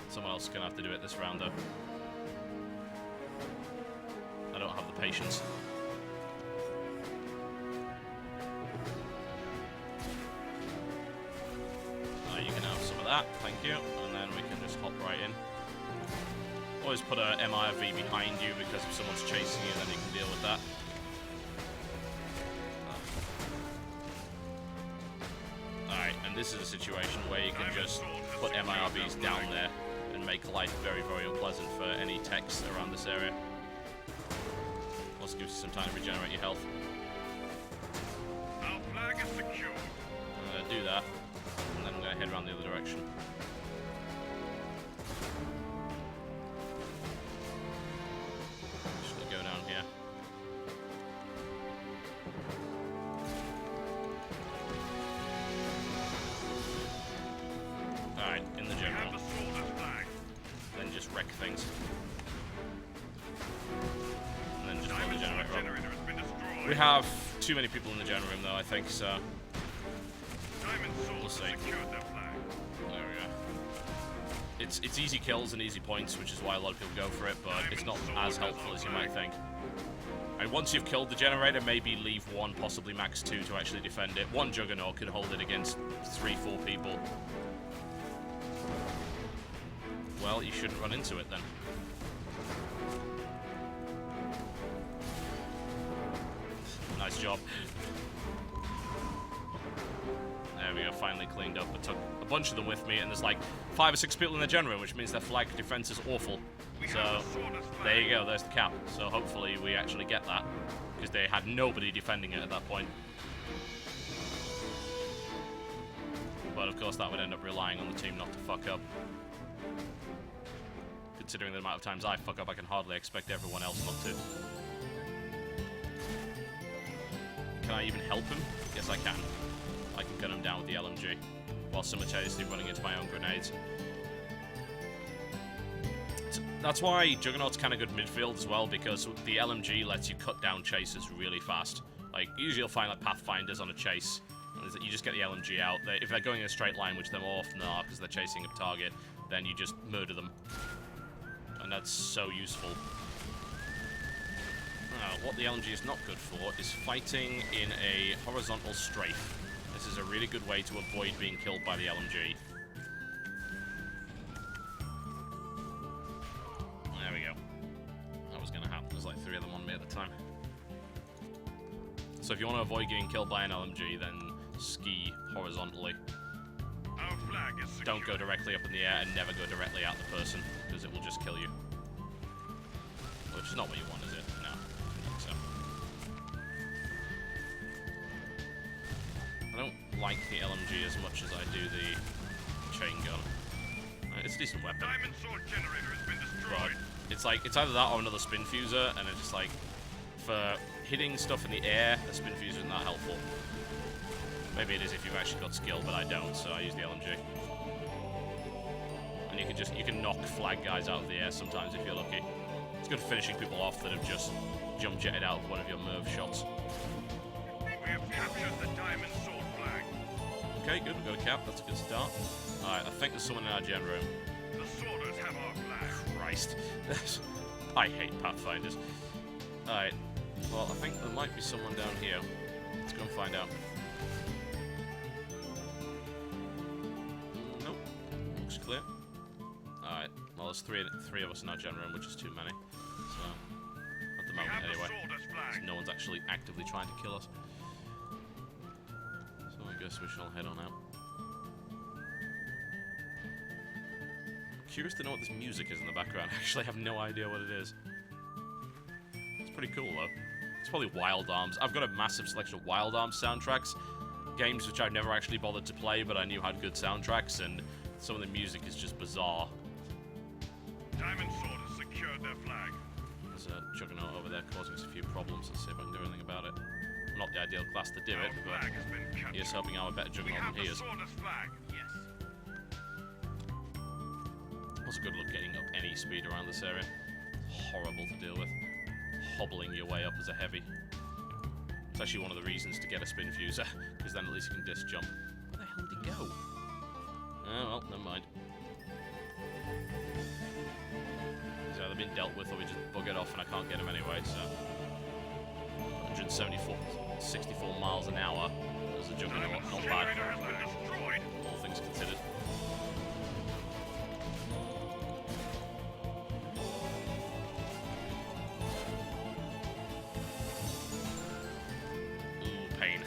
Someone else is going to have to do it this round, though. I don't have the patience. You can have some of that, thank you, and then we can just hop right in. Always put a MIV behind you because if someone's chasing you, then you can deal with that. Alright, and this is a situation where you can just put MIRVs down there and make life very, very unpleasant for any techs around this area. Also gives you some time to regenerate your health. Our flag is secure. I'm going to do that, and then I'm going to head around the other direction. Just going to go down here. Alright, in the general. Then just wreck things. And then just blow the generator up. We have too many people in the gen room though, I think, so we'll see. There we go. It's easy kills and easy points, which is why a lot of people go for it, but it's not as helpful as you might think. And once you've killed the generator, maybe leave one, possibly max two, to actually defend it. One Juggernaut could hold it against 3-4 people. Well, you shouldn't run into it then. Nice job. There we go, finally cleaned up. I took a bunch of them with me, and there's like 5 or 6 people in the gen room, which means their flag defense is awful. So, there you go, there's the cap. So hopefully we actually get that, because they had nobody defending it at that point. But of course that would end up relying on the team not to fuck up. Considering the amount of times I fuck up, I can hardly expect everyone else not to. Can I even help him? Yes, I can. I can gun him down with the LMG, while simultaneously running into my own grenades. That's why Juggernaut's kind of good midfield as well, because the LMG lets you cut down chasers really fast. Like, usually you'll find like Pathfinders on a chase, and you just get the LMG out. If they're going in a straight line, which they more often are because they're chasing a target, then you just murder them. And that's so useful. What the LMG is not good for is fighting in a horizontal strafe. This is a really good way to avoid being killed by the LMG. There we go. That was going to happen. There's like 3 of them on me at the time. So if you want to avoid getting killed by an LMG, then ski horizontally. Our flag is secure. Don't go directly up in the air and never go directly at the person, because it will just kill you. Which is not what you want, is it? No, I don't think so. I don't like the LMG as much as I do the chain gun. It's a decent weapon. Diamond sword generator has been destroyed. But it's like, it's either that or another spin fuser, and it's just like, for hitting stuff in the air, a spin fuser isn't that helpful. Maybe it is if you've actually got skill, but I don't, so I use the LMG. And you can knock flag guys out of the air sometimes if you're lucky. It's good for finishing people off that have just jump jetted out of one of your Merv shots. We have captured the diamond sword flag. Okay, good, we've got a cap, that's a good start. Alright, I think there's someone in our gen room. The sworders have our flag. Christ. I hate Pathfinders. Alright, well, I think there might be someone down here. Let's go and find out. Nope, looks clear. Alright, well, there's three of us in our gen room, which is too many. So, at the moment anyway, so no one's actually actively trying to kill us. So I guess we shall head on out. Curious to know what this music is in the background. I actually have no idea what it is. It's pretty cool though. It's probably Wild Arms. I've got a massive selection of Wild Arms soundtracks. Games which I've never actually bothered to play, but I knew had good soundtracks, and some of the music is just bizarre. Diamond sword has secured their flag. There's a Juggernaut over there causing us a few problems. Let's see if I can do anything about it. I'm not the ideal class to do it, but he is hoping I'm a better Juggernaut than he is. Flag. Yes. It was a good look getting up any speed around this area. It's horrible to deal with. Hobbling your way up as a heavy. It's actually one of the reasons to get a spin fuser, because then at least you can disc jump. Where the hell did he go? Oh, well, never mind. He's either been dealt with or we just buggered off and I can't get him anyway, so... 64 miles an hour as a juggernaut, not bad. All things considered. Ooh, pain.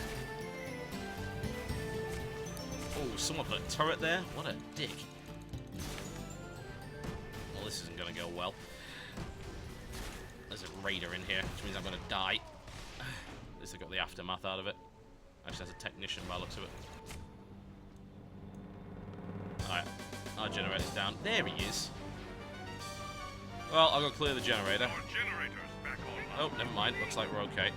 Oh, someone put a turret there? What a dick. Well, this isn't going to go well. There's a raider in here, which means I'm going to die. At least I got the aftermath out of it. Actually, there's a technician by the looks of it. Alright, our generator's down. There he is. Well, I'll go clear the generator. Oh, never mind. Looks like we're okay.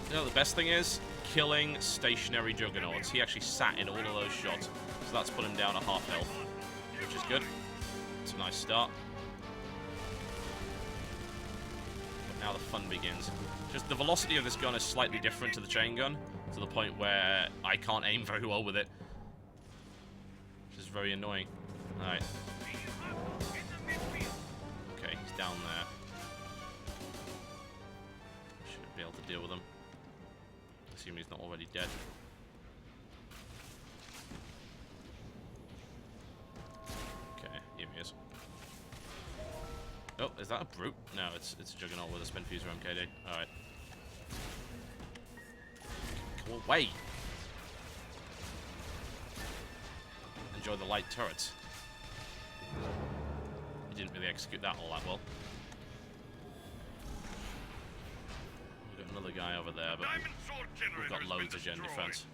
You know, the best thing is killing stationary juggernauts. He actually sat in all of those shots, so that's put him down to half health, which is good. It's a nice start. But now the fun begins. Just the velocity of this gun is slightly different to the chain gun, to the point where I can't aim very well with it, which is very annoying. Alright. Okay, he's down there. Should be able to deal with him. Assume he's not already dead. Okay, here he is. Oh, is that a brute? No, it's a juggernaut with a spin fuser MKD. Alright. Go away! Enjoy the light turrets. He didn't really execute that all that well. We've got another guy over there, but we've got loads of gen defense.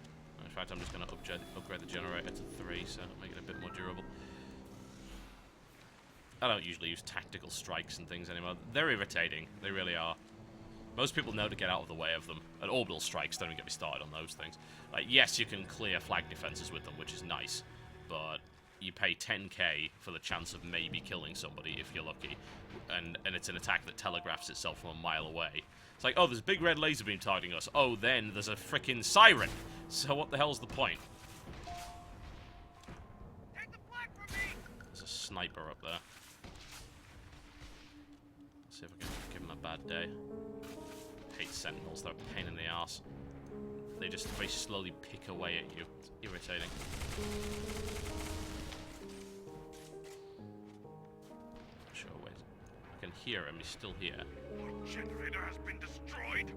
In fact, I'm just going to upgrade the generator to 3, so make it a bit more durable. I don't usually use tactical strikes and things anymore. They're irritating. They really are. Most people know to get out of the way of them. And orbital strikes, don't even get me started on those things. Like, yes, you can clear flag defenses with them, which is nice. But you pay 10k for the chance of maybe killing somebody if you're lucky. And it's an attack that telegraphs itself from a mile away. It's like, oh, there's a big red laser beam targeting us. Oh, then there's a freaking siren. So what the hell's the point? Take the flag from me. There's a sniper up there. See if I can give him a bad day. I hate sentinels, they're a pain in the ass. They just very slowly pick away at you. It's irritating. Sure, wait. I can hear him, he's still here. The generator has been destroyed.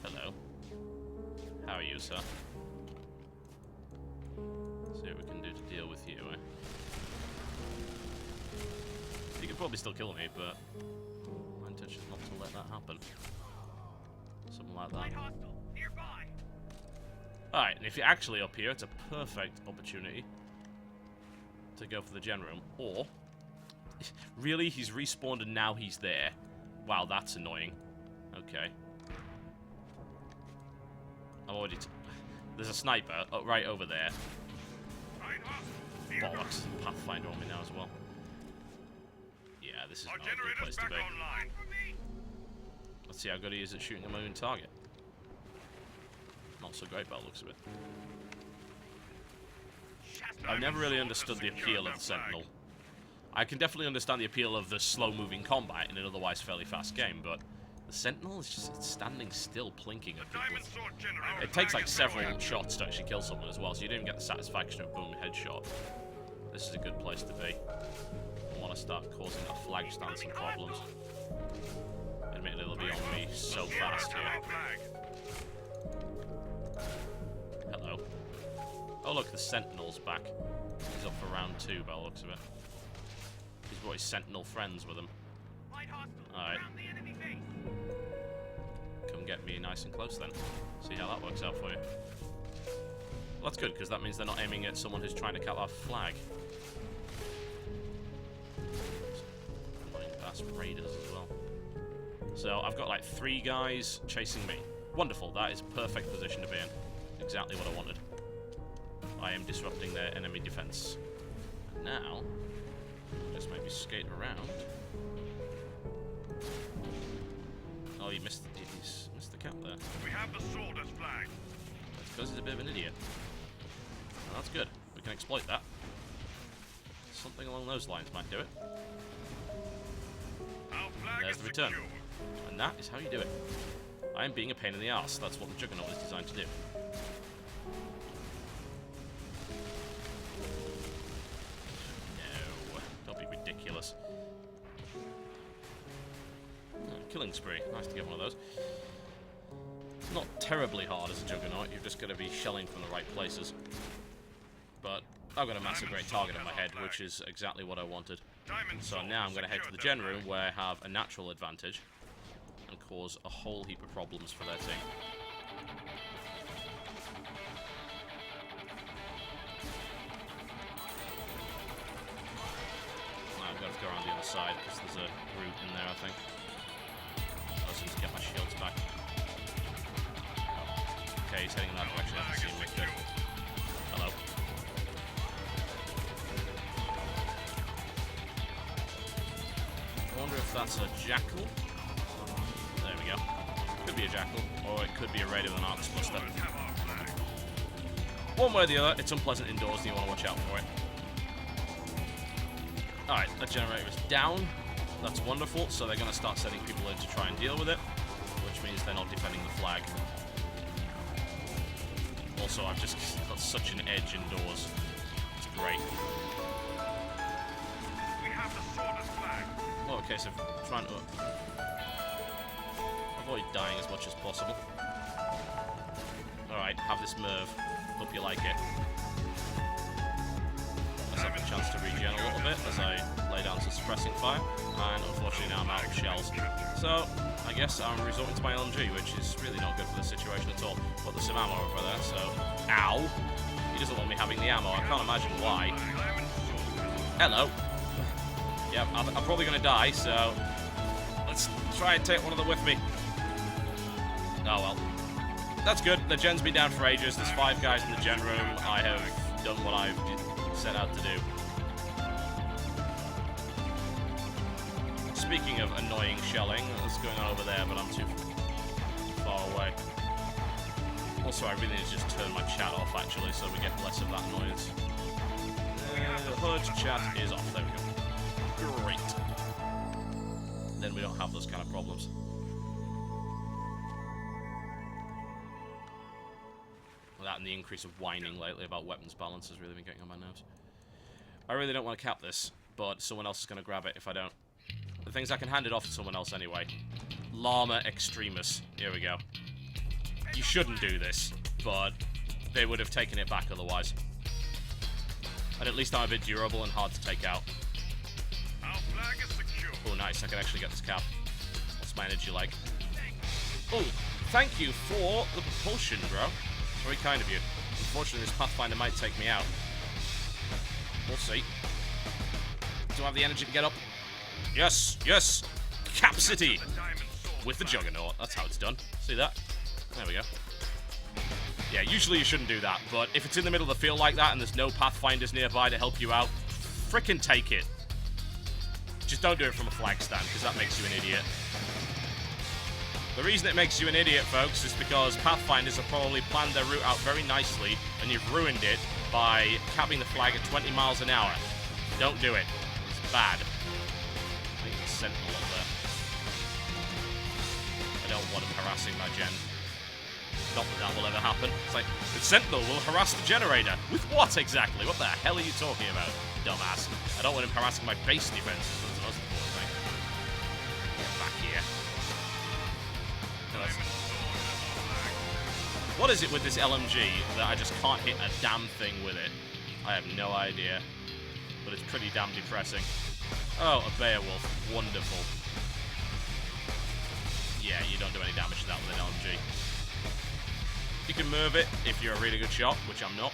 Hello. How are you, sir? See what we can do to deal with you, eh? You can probably still kill me, but my intention is not to let that happen. Something like that. Alright, and if you're actually up here, it's a perfect opportunity to go for the gen room. Or, really, he's respawned and now he's there. Wow, that's annoying. Okay. I'm already... There's a sniper right over there. Bollocks. Pathfinder on me now as well. Yeah, this is not a good place to be. Let's see how good he is at shooting a moving target. Not so great by the looks of it. I've never really understood the appeal of the Sentinel. I can definitely understand the appeal of the slow-moving combat in an otherwise fairly fast game, but the Sentinel is just it's standing still, plinking at people. It takes like several shots to actually kill someone as well, so you don't even get the satisfaction of boom headshot. This is a good place to be. I want to start causing that flag stand some problems. Admittedly, they'll be on me so fast here. Hello. Oh look, the Sentinel's back. He's up for round 2 by the looks of it. He's brought his Sentinel friends with him. Alright. Come get me nice and close then. See how that works out for you. Well, that's good, because that means they're not aiming at someone who's trying to cut our flag. Annoying fast raiders as well. So I've got like 3 guys chasing me. Wonderful, that is perfect position to be in. Exactly what I wanted. I am disrupting their enemy defense. And now, just maybe skate around. Oh, he missed the cap there. We have the sword as flag. That's because he's a bit of an idiot. Well, that's good. We can exploit that. Something along those lines might do it. Our flag There's is the return. secure. And that is how you do it. I am being a pain in the arse. That's what the Juggernaut is designed to do. No. Don't be ridiculous. Killing spree. Nice to get one of those. Not terribly hard as a Juggernaut. You've just got to be shelling from the right places. But I've got a massive great target in my head, which is exactly what I wanted. So now I'm going to head to the gen room where I have a natural advantage and cause a whole heap of problems for their team. Now I've got to go around the other side because there's a route in there, I think. I just need to get my shields back. Okay, he's heading in that direction. I can see him. Good. Hello. I wonder if that's a jackal. There we go. Could be a jackal, or it could be a raider with an arc buster. One way or the other, it's unpleasant indoors and you want to watch out for it. Alright, that generator is down. That's wonderful, so they're going to start sending people in to try and deal with it, which means they're not defending the flag. Also, I've just got such an edge indoors. It's great. We have the sword as flag. Well, okay, so trying to avoid dying as much as possible. Alright, have this Merv. Hope you like it. Let's have a chance to regen a little bit as I lay down some suppressing fire. And unfortunately now I'm out of shells. So, I guess I'm resorting to my LMG, which is really not good for the situation at all. But there's some ammo over there, so... Ow! He doesn't want me having the ammo. I can't imagine why. Hello! Yep, I'm probably going to die, so... Let's try and take one of them with me. Oh well. That's good. The gen's been down for ages. There's 5 guys in the gen room. I have done what I've set out to do. Speaking of annoying shelling, that's going on over there, but I'm too far away. Also, I really need to just turn my chat off, actually, so we get less of that annoyance. The HUD chat is off. There we go. Great. Then we don't have those kind of problems. That and the increase of whining lately about weapons balance has really been getting on my nerves. I really don't want to cap this, but someone else is going to grab it if I don't. The things I can hand it off to someone else anyway. Llama Extremis. Here we go. You shouldn't do this, but they would have taken it back otherwise. And at least I'm a bit durable and hard to take out. Our flag is secure. Oh, nice. I can actually get this cap. What's my energy like? Oh, thank you for the propulsion, bro. Very kind of you. Unfortunately, this Pathfinder might take me out. We'll see. Do I have the energy to get up? Yes, yes! Cap City! With the Juggernaut. That's how it's done. See that? There we go. Yeah, usually you shouldn't do that, but if it's in the middle of the field like that and there's no Pathfinders nearby to help you out, frickin' take it. Just don't do it from a flag stand, because that makes you an idiot. The reason it makes you an idiot, folks, is because Pathfinders have probably planned their route out very nicely, and you've ruined it by capping the flag at 20 miles an hour. Don't do it. It's bad. I think there's a sentinel up there. I don't want him harassing my gen. Not that that will ever happen. It's like, the sentinel will harass the generator. With what exactly? What the hell are you talking about, dumbass? I don't want him harassing my base defenses. That's the most important thing. Get back here. What is it with this LMG that I just can't hit a damn thing with it? I have no idea. But it's pretty damn depressing. Oh, a Beowulf. Wonderful. Yeah, you don't do any damage to that with an LMG. You can move it if you're a really good shot, which I'm not.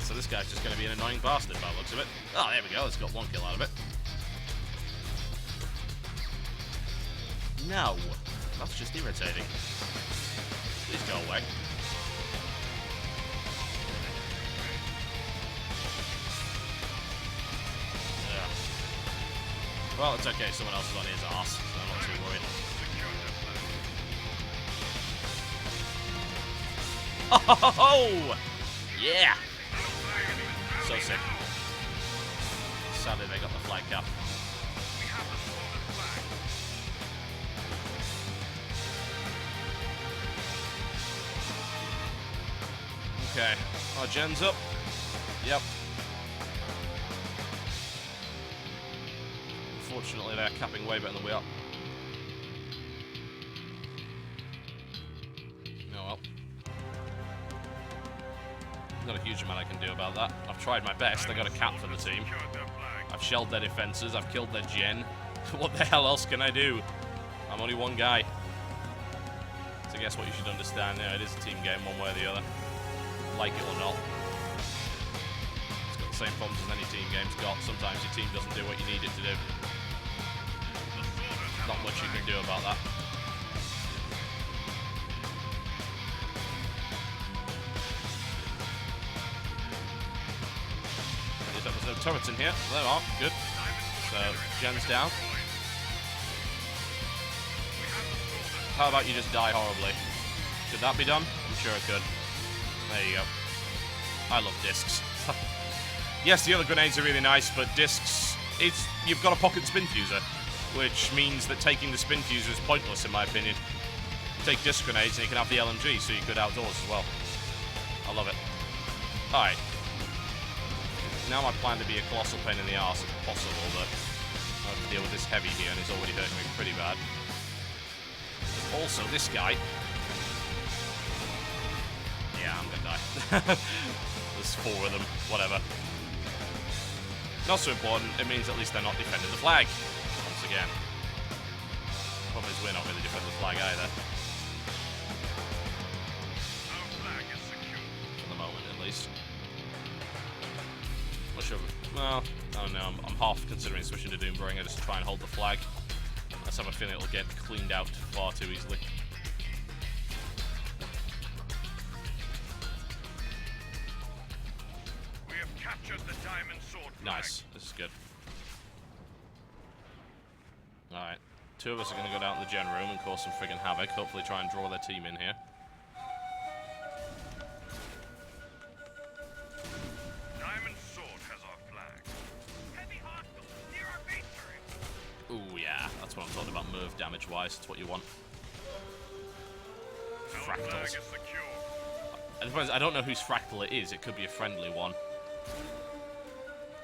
So this guy's just going to be an annoying bastard by the looks of it. Oh, there we go. It's got 1 kill out of it. Now, That's just irritating. Please go away. Yeah. Well, it's okay. Someone else is on his arse, so I'm not too worried. Oh! Yeah! So sick. Sadly, they got the flag cap. Okay, our gen's up. Yep. Unfortunately, they're capping way better than we are. Oh well. Not a huge amount I can do about that. I've tried my best. I got a cap for the team. I've shelled their defenses. I've killed their gen. What the hell else can I do? I'm only one guy. So I guess what you should understand, it is a team game one way or the other. Like it or not. It's got the same problems as any team game's got. Sometimes your team doesn't do what you need it to do. Not much you can do about that. There's no turrets in here. There are. Good. So, gen's down. How about you just die horribly? Could that be done? I'm sure it could. There you go. I love discs. Yes, the other grenades are really nice, but discs, you've got a pocket spin fuser, which means that taking the spin fuser is pointless in my opinion. Take disc grenades and you can have the LMG, so you could outdoors as well. I love it. Alright. Now my plan to be a colossal pain in the arse if possible, but I have to deal with this heavy here and he's already hurting me pretty bad. Also, this guy. Yeah, I'm gonna die. There's 4 of them, whatever. Not so important, it means at least they're not defending the flag. Once again. Problem is we're not really defending the flag either. For the moment, at least. Not sure. Well, I don't know. I'm half considering switching to Doombringer just to try and hold the flag. I just have a feeling it'll get cleaned out far too easily. We have captured the diamond sword flag. Nice. This is good. Alright. 2 of us are going to go down to the gen room and cause some friggin' havoc. Hopefully try and draw their team in here. Diamond sword has our flag. Heavy hostiles near our base turret. Ooh, yeah. That's what I'm talking about, nerve damage-wise. That's what you want. Our flag Fractals. is secure. I don't know whose fractal it is. It could be a friendly one.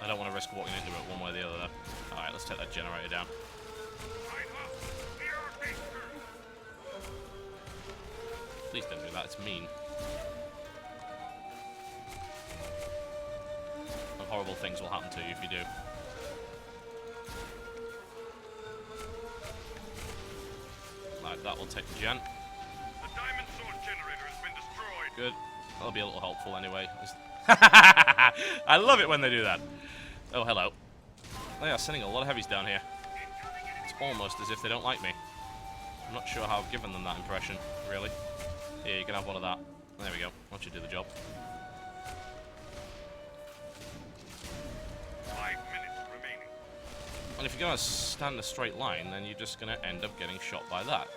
I don't want to risk walking into it one way or the other. Alright, let's take that generator down. Right hostiles near our base turret. Please don't do that. It's mean. And horrible things will happen to you if you do. Like that will take the gen. The diamond sword generator has been destroyed. Good. That'll be a little helpful anyway. I love it when they do that. Oh, hello. They are sending a lot of heavies down here. It's almost as if they don't like me. I'm not sure how I've given them that impression, really. Here, you can have one of that. There we go. Why don't you do the job? 5 minutes remaining. And if you're going to stand a straight line, then you're just going to end up getting shot by that.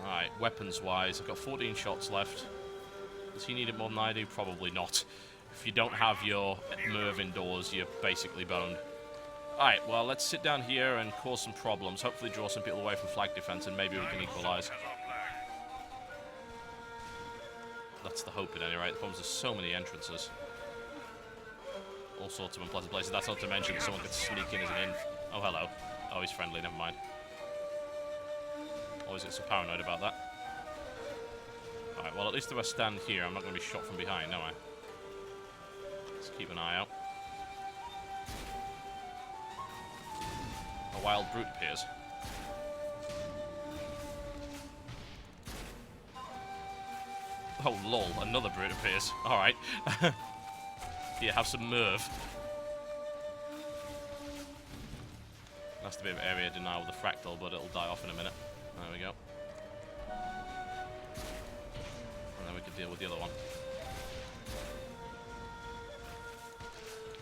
Alright, weapons-wise, I've got 14 shots left. Does he need it more than I do? Probably not. If you don't have your Merv indoors, you're basically boned. Alright, well, let's sit down here and cause some problems. Hopefully draw some people away from flag defense, and maybe we can equalize. Has our flag. That's the hope at any rate. The problem is there's so many entrances. All sorts of unpleasant places. That's not to mention that someone could sneak in as an Oh, hello. Oh, he's friendly. Never mind. Always get so paranoid about that. Alright, well, at least if I stand here, I'm not going to be shot from behind, am I? Let's keep an eye out. A wild brute appears. Oh, lol, another brute appears. Alright. Yeah, have some Merv. That's a bit of area denial with the fractal, but it'll die off in a minute. There we go. And then we can deal with the other one.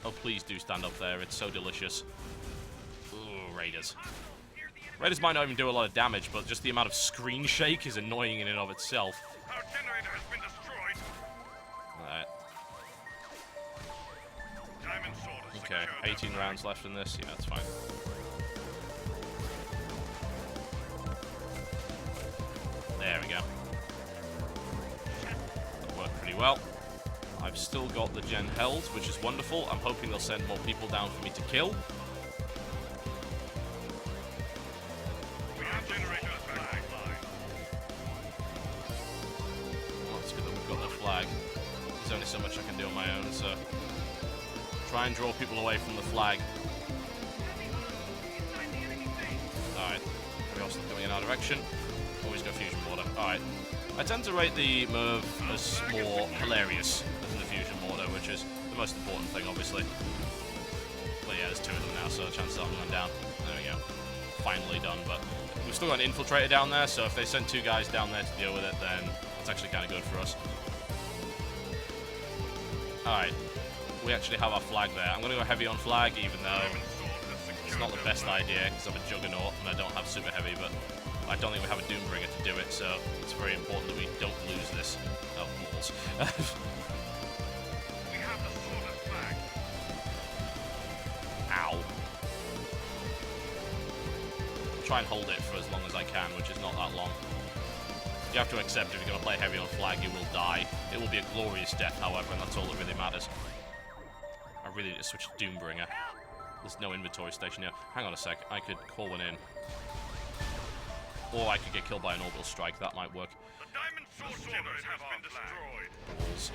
Oh, please do stand up there. It's so delicious. Ooh, Raiders. Raiders might not even do a lot of damage, but just the amount of screen shake is annoying in and of itself. Our generator has been destroyed. Alright. Diamond sword has Okay, secured 18 their rounds left in this. Yeah, that's fine. There we go. That worked pretty well. I've still got the gen held, which is wonderful. I'm hoping they'll send more people down for me to kill. We have generators back online. Well, it's good that we've got the flag. There's only so much I can do on my own, so... Try and draw people away from the flag. Alright. Everybody else coming in our direction. Always go fusion mortar. Alright. I tend to rate the Merv as more hilarious than the fusion mortar, which is the most important thing, obviously. But yeah, there's two of them now, so chances are I'm going down. There we go. Finally done, but we've still got an infiltrator down there, so if they send two guys down there to deal with it, then it's actually kind of good for us. Alright. We actually have our flag there. I'm going to go heavy on flag, even though it's not the best idea, because I'm a Juggernaut and I don't have super heavy, but I don't think we have a Doombringer to do it, so it's very important that we don't lose this. Oh, balls. We have the swordless flag. Ow. Try and hold it for as long as I can, which is not that long. You have to accept if you're going to play heavy on flag, you will die. It will be a glorious death, however, and that's all that really matters. I really need to switch to Doombringer. There's no inventory station here. Hang on a sec. I could call one in. Or I could get killed by an orbital strike. That might work. The diamond sword generator has been destroyed. Balls.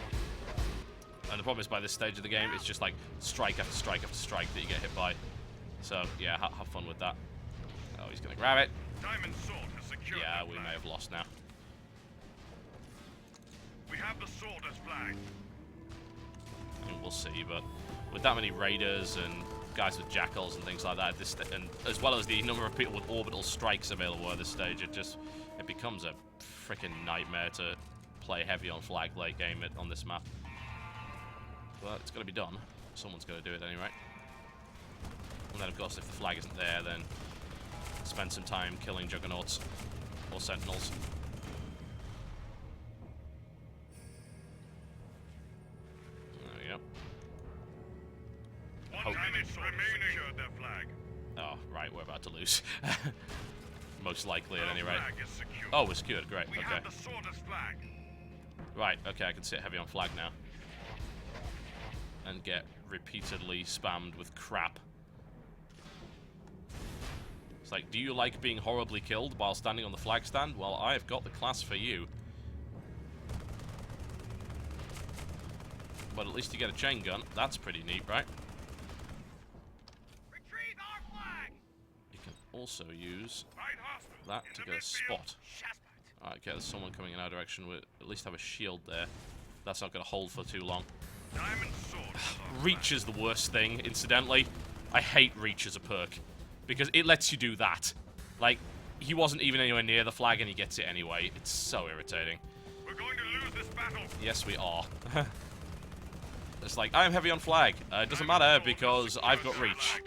And the problem is, by this stage of the game, it's just like strike after strike after strike that you get hit by. So, yeah, have fun with that. Oh, he's going to grab it. Diamond sword has secured Yeah, their we flag. may have lost now. We have the sword as flag. I mean, we'll see, but with that many raiders and guys with jackals and things like that, and as well as the number of people with orbital strikes available at this stage, it becomes a freaking nightmare to play heavy on flag late game on this map. But it's got to be done. Someone's got to do it anyway. And then, of course, if the flag isn't there, then spend some time killing juggernauts or sentinels. There we go. One diamond sword has secured their flag. Oh, right, we're about to lose. Most likely, at Our any rate. flag is secured. Oh, we're secured. Great. We Okay. have the sword as flag. Right. Okay, I can sit heavy on flag now. And get repeatedly spammed with crap. It's like, do you like being horribly killed while standing on the flag stand? Well, I've got the class for you. But at least you get a chain gun. That's pretty neat, right? Retrieve our flag. You can also use Right hostile. that In to the get a midfield. spot. Alright, okay, there's someone coming in our direction. We'll at least have a shield there. That's not going to hold for too long. Diamond sword. has our Reach flag. is the worst thing, incidentally. I hate Reach as a perk. Because it lets you do that. Like, he wasn't even anywhere near the flag and he gets it anyway. It's so irritating. We're going to lose this battle. Yes, we are. It's like, I'm heavy on flag. It doesn't matter because I've got Reach.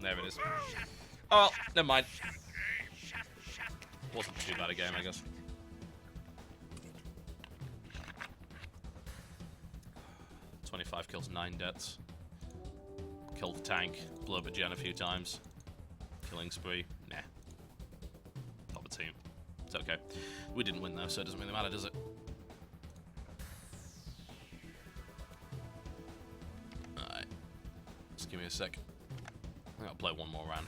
There it is. Oh, well, never mind. Wasn't too bad a game, I guess. "25 kills, 9 deaths. Killed the tank, blew up a gen a few times. Killing spree, nah. Top of team. It's okay. We didn't win though, so it doesn't really matter, does it? Alright. Just give me a sec. I think I'll play one more round.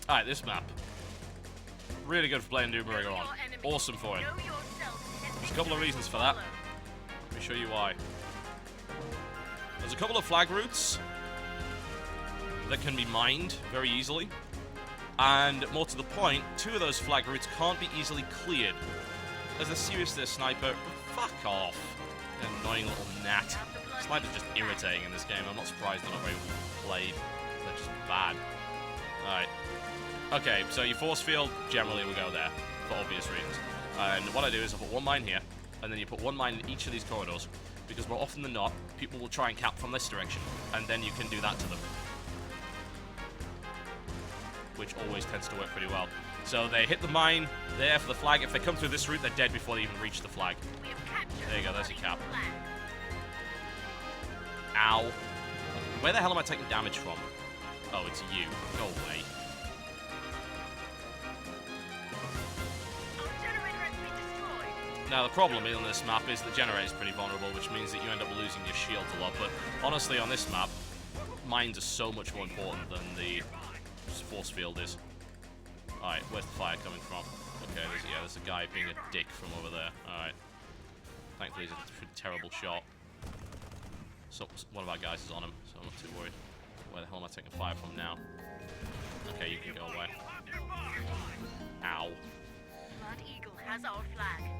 Alright, this map. Really good for playing Doombringer on. Awesome for it. There's a couple of reasons for that. Let me show you why. There's a couple of flag routes that can be mined very easily. And more to the point, 2 of those flag routes can't be easily cleared. As a seriously a sniper, fuck off. An annoying little gnat. Sniper's just irritating in this game. I'm not surprised they're not very played. They're just bad. Alright. Okay, so your force field generally will go there, for obvious reasons. And what I do is I put 1 mine here, and then you put 1 mine in each of these corridors, because more often than not, people will try and cap from this direction, and then you can do that to them. Which always tends to work pretty well. So they hit the mine there for the flag. If they come through this route, they're dead before they even reach the flag. There you go, there's your cap. Ow. Where the hell am I taking damage from? Oh, it's you. Go away. Now, the problem on this map is the generator is pretty vulnerable, which means that you end up losing your shields a lot. But honestly, on this map, mines are so much more important than the force field is. Alright, where's the fire coming from? Okay, there's a guy being a dick from over there. Alright. Thankfully, he's a pretty terrible shot. So, one of our guys is on him, so I'm not too worried. Where the hell am I taking fire from now? Okay, you can go away. Ow. Blood Eagle has our flag.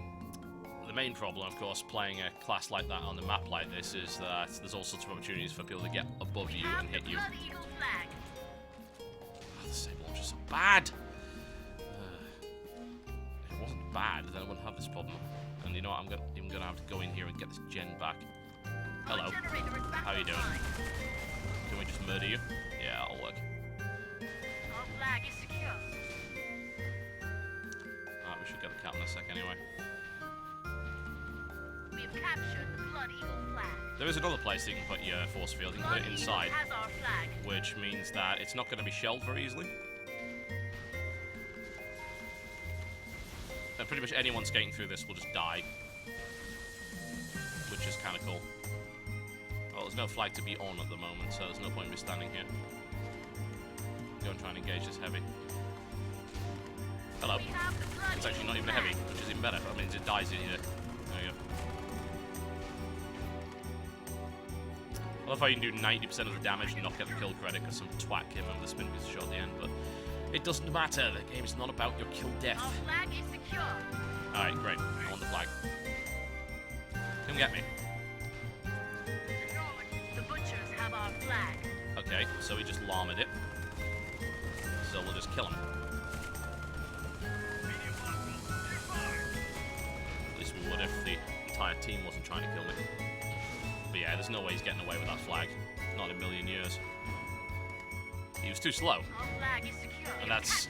The main problem, of course, playing a class like that on a map like this is that there's all sorts of opportunities for people to get above you and hit you. Blood Eagle flag. The same launch is so bad. If it wasn't bad, then I wouldn't have this problem. And you know what? I'm gonna have to go in here and get this gen back. Hello. How you doing? Can we just murder you? Yeah, that'll work. Our flag is secure. Alright, we should get the cap in a sec anyway. We have captured the Blood Eagle flag. There is another place that you can put your force field. You can put it inside, Has our flag. which means that it's not going to be shelled very easily. And pretty much anyone skating through this will just die. Which is kind of cool. Well, there's no flag to be on at the moment, so there's no point in me standing here. Go and try and engage this heavy. Hello. We have the Blood It's actually not Eagle even a heavy, flag. which is even better. That means it dies in here. There you go. I love how you can do 90% of the damage and not get the kill credit because some twat came over the spin piece shot at the end, but it doesn't matter. The game is not about your kill death. Our flag is secure. Alright, great. I want the flag. Come get me. The butchers have our flag. Okay, so we just llamed it. So we'll just kill him. At least we would if the entire team wasn't trying to kill me. But yeah, there's no way he's getting away with that flag. Not in a million years. He was too slow. Our flag is secure. And that's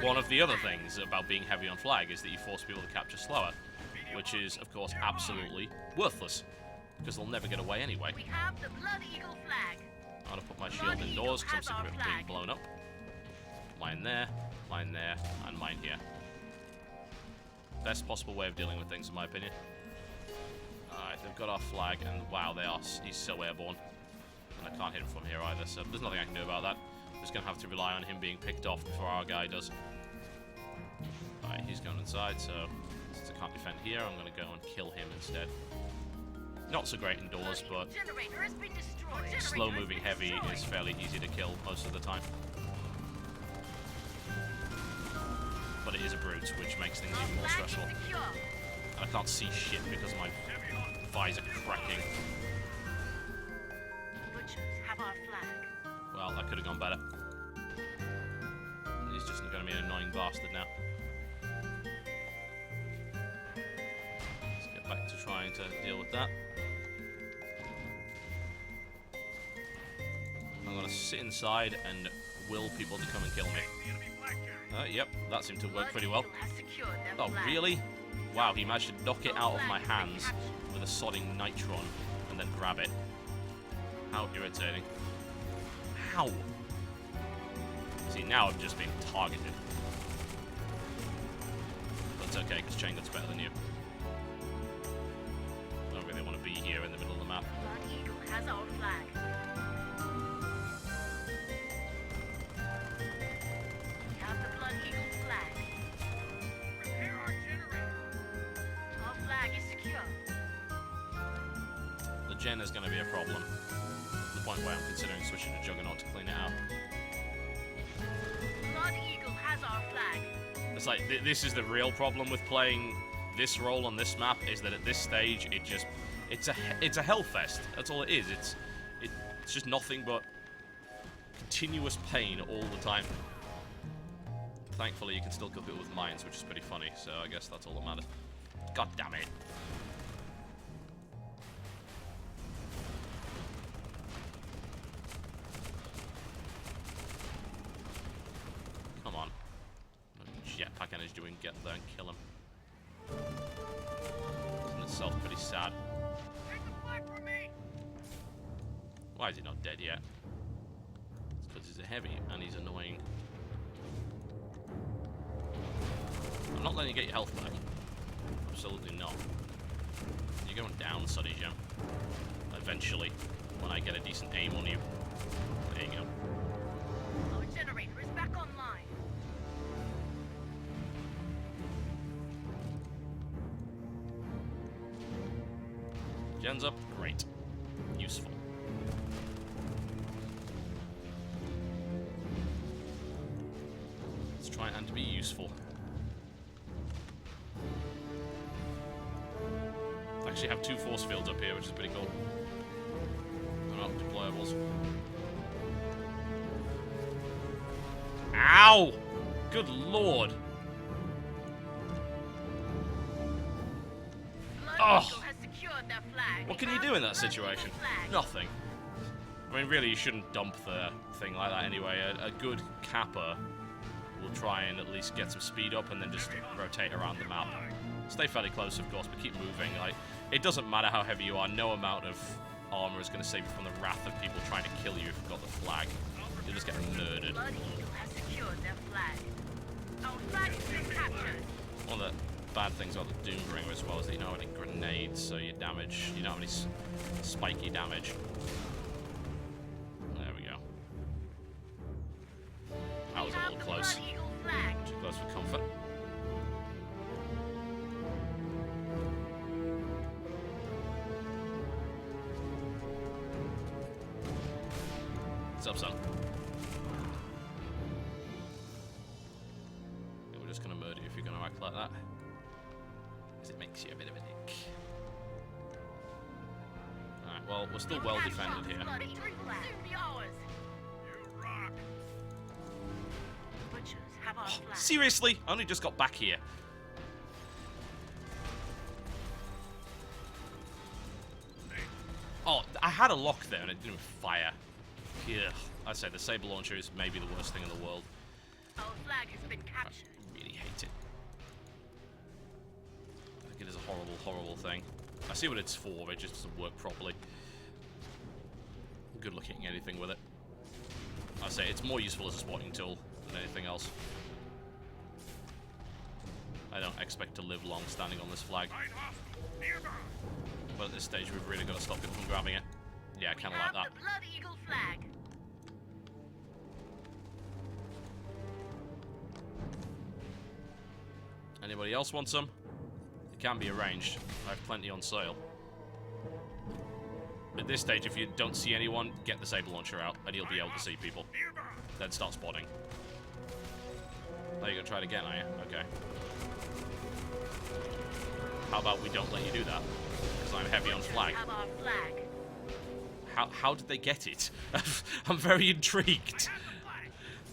one of the other things about being heavy on flag, is that you force people to capture slower. Which is, of course, absolutely worthless. Because they'll never get away anyway. We have the Blood Eagle flag. I'm going to put my shield indoors because I'm sick of it being blown up. Mine there, and mine here. Best possible way of dealing with things, in my opinion. Alright, they've got our flag, and wow, he's so airborne. And I can't hit him from here either, so there's nothing I can do about that. I'm just going to have to rely on him being picked off before our guy does. Alright, he's going inside, so since I can't defend here, I'm going to go and kill him instead. Not so great indoors, but Generator has been destroyed. slow-moving heavy is fairly easy to kill most of the time. But it is a brute, which makes things even more stressful. And I can't see shit because my visor cracking. Butchers have our flag. Well, that could have gone better. He's just going to be an annoying bastard now. Let's get back to trying to deal with that. I'm going to sit inside and will people to come and kill me. Yep, that seemed to work pretty well. Oh, really? Wow, he managed to knock it out of my hands with a sodding nitron and then grab it. How irritating. How? See, now I'm just being targeted. But it's okay, because Chaingun's better than you. I don't really want to be here in the middle of the map. Blood Eagle has our flag. We Gen is going to be a problem. To the point where I'm considering switching to Juggernaut to clean it out. Blood Eagle has our flag. It's like, this is the real problem with playing this role on this map, is that at this stage, it's a hellfest. That's all it is. It's just nothing but continuous pain all the time. Thankfully, you can still kill people with mines, which is pretty funny, so I guess that's all that matters. God damn it. Come on. Jetpack energy doing, get there and kill him. In itself pretty sad. Take the flag from me! Why is he not dead yet? It's because he's a heavy and he's annoying. I'm not letting you get your health back. Absolutely not. You're going down, Suddy Jim. Eventually, when I get a decent aim on you. There you go. Our generator is back online. Gen's up, great. Useful. Let's try and be useful. I actually have 2 force fields up here, which is pretty cool. They're not deployables. Ow! Good lord! Blood Eagle has secured their flag. What can you do in that situation? Nothing. I mean, really, you shouldn't dump the thing like that anyway. A good capper will try and at least get some speed up and then just rotate around the map. Stay fairly close, of course, but keep moving. Like, it doesn't matter how heavy you are. No amount of armor is going to save you from the wrath of people trying to kill you if you've got the flag. You'll just get murdered. Blood Eagle has secured their flag. Our flag has been captured. One of the bad things about the Doombringer as well is that you don't have any grenades, so you don't have any spiky damage. There we go. That was a little close. Blood Eagle flag. Too close for comfort. What's up, son? Yeah, we're just gonna murder you if you're gonna act like that. Because it makes you a bit of a dick. Alright, well, we're still well defended here. Blood Eagle flag. Soon be ours. You rock! Butchers have our flag. Seriously? I only just got back here. Oh, I had a lock there and it didn't fire. Yeah, I'd say the saber launcher is maybe the worst thing in the world. Our flag has been I captured. really hate it. I think it is a horrible, horrible thing. I see what it's for, it just doesn't work properly. Good looking anything with it. I'd say it's more useful as a spotting tool than anything else. I don't expect to live long standing on this flag. Light hostile nearby! But at this stage, we've really got to stop people from grabbing it. Yeah, kind of like that. The Blood Eagle flag. Anybody else want some? It can be arranged. I have plenty on sale. At this stage, if you don't see anyone, get the saber launcher out, and you'll be able to see people. Nearby! Then start spotting. Oh, you're gonna try it again, are you? Okay. How about we don't let you do that? Because I'm heavy on flag. Have our flag. How did they get it? I'm very intrigued.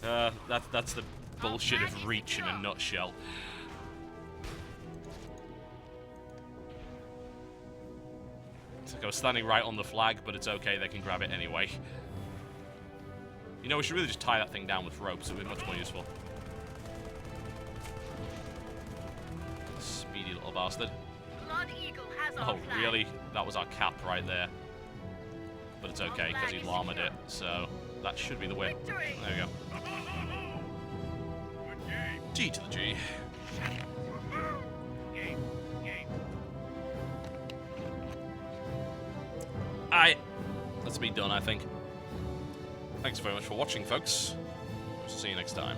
That's the bullshit of Reach in a nutshell. It's like I was standing right on the flag, but it's okay, they can grab it anyway. You know, we should really just tie that thing down with ropes, it would be much more useful. Speedy little bastard. Blood Eagle has our Oh, flag. really? That was our cap right there. But it's okay, because he llamaed it, so that should be the win. Victory! There we go. Good game! G to the G. Woohoo! Game! Game! Alright, that's me done, I think. Thanks very much for watching, folks. See you next time.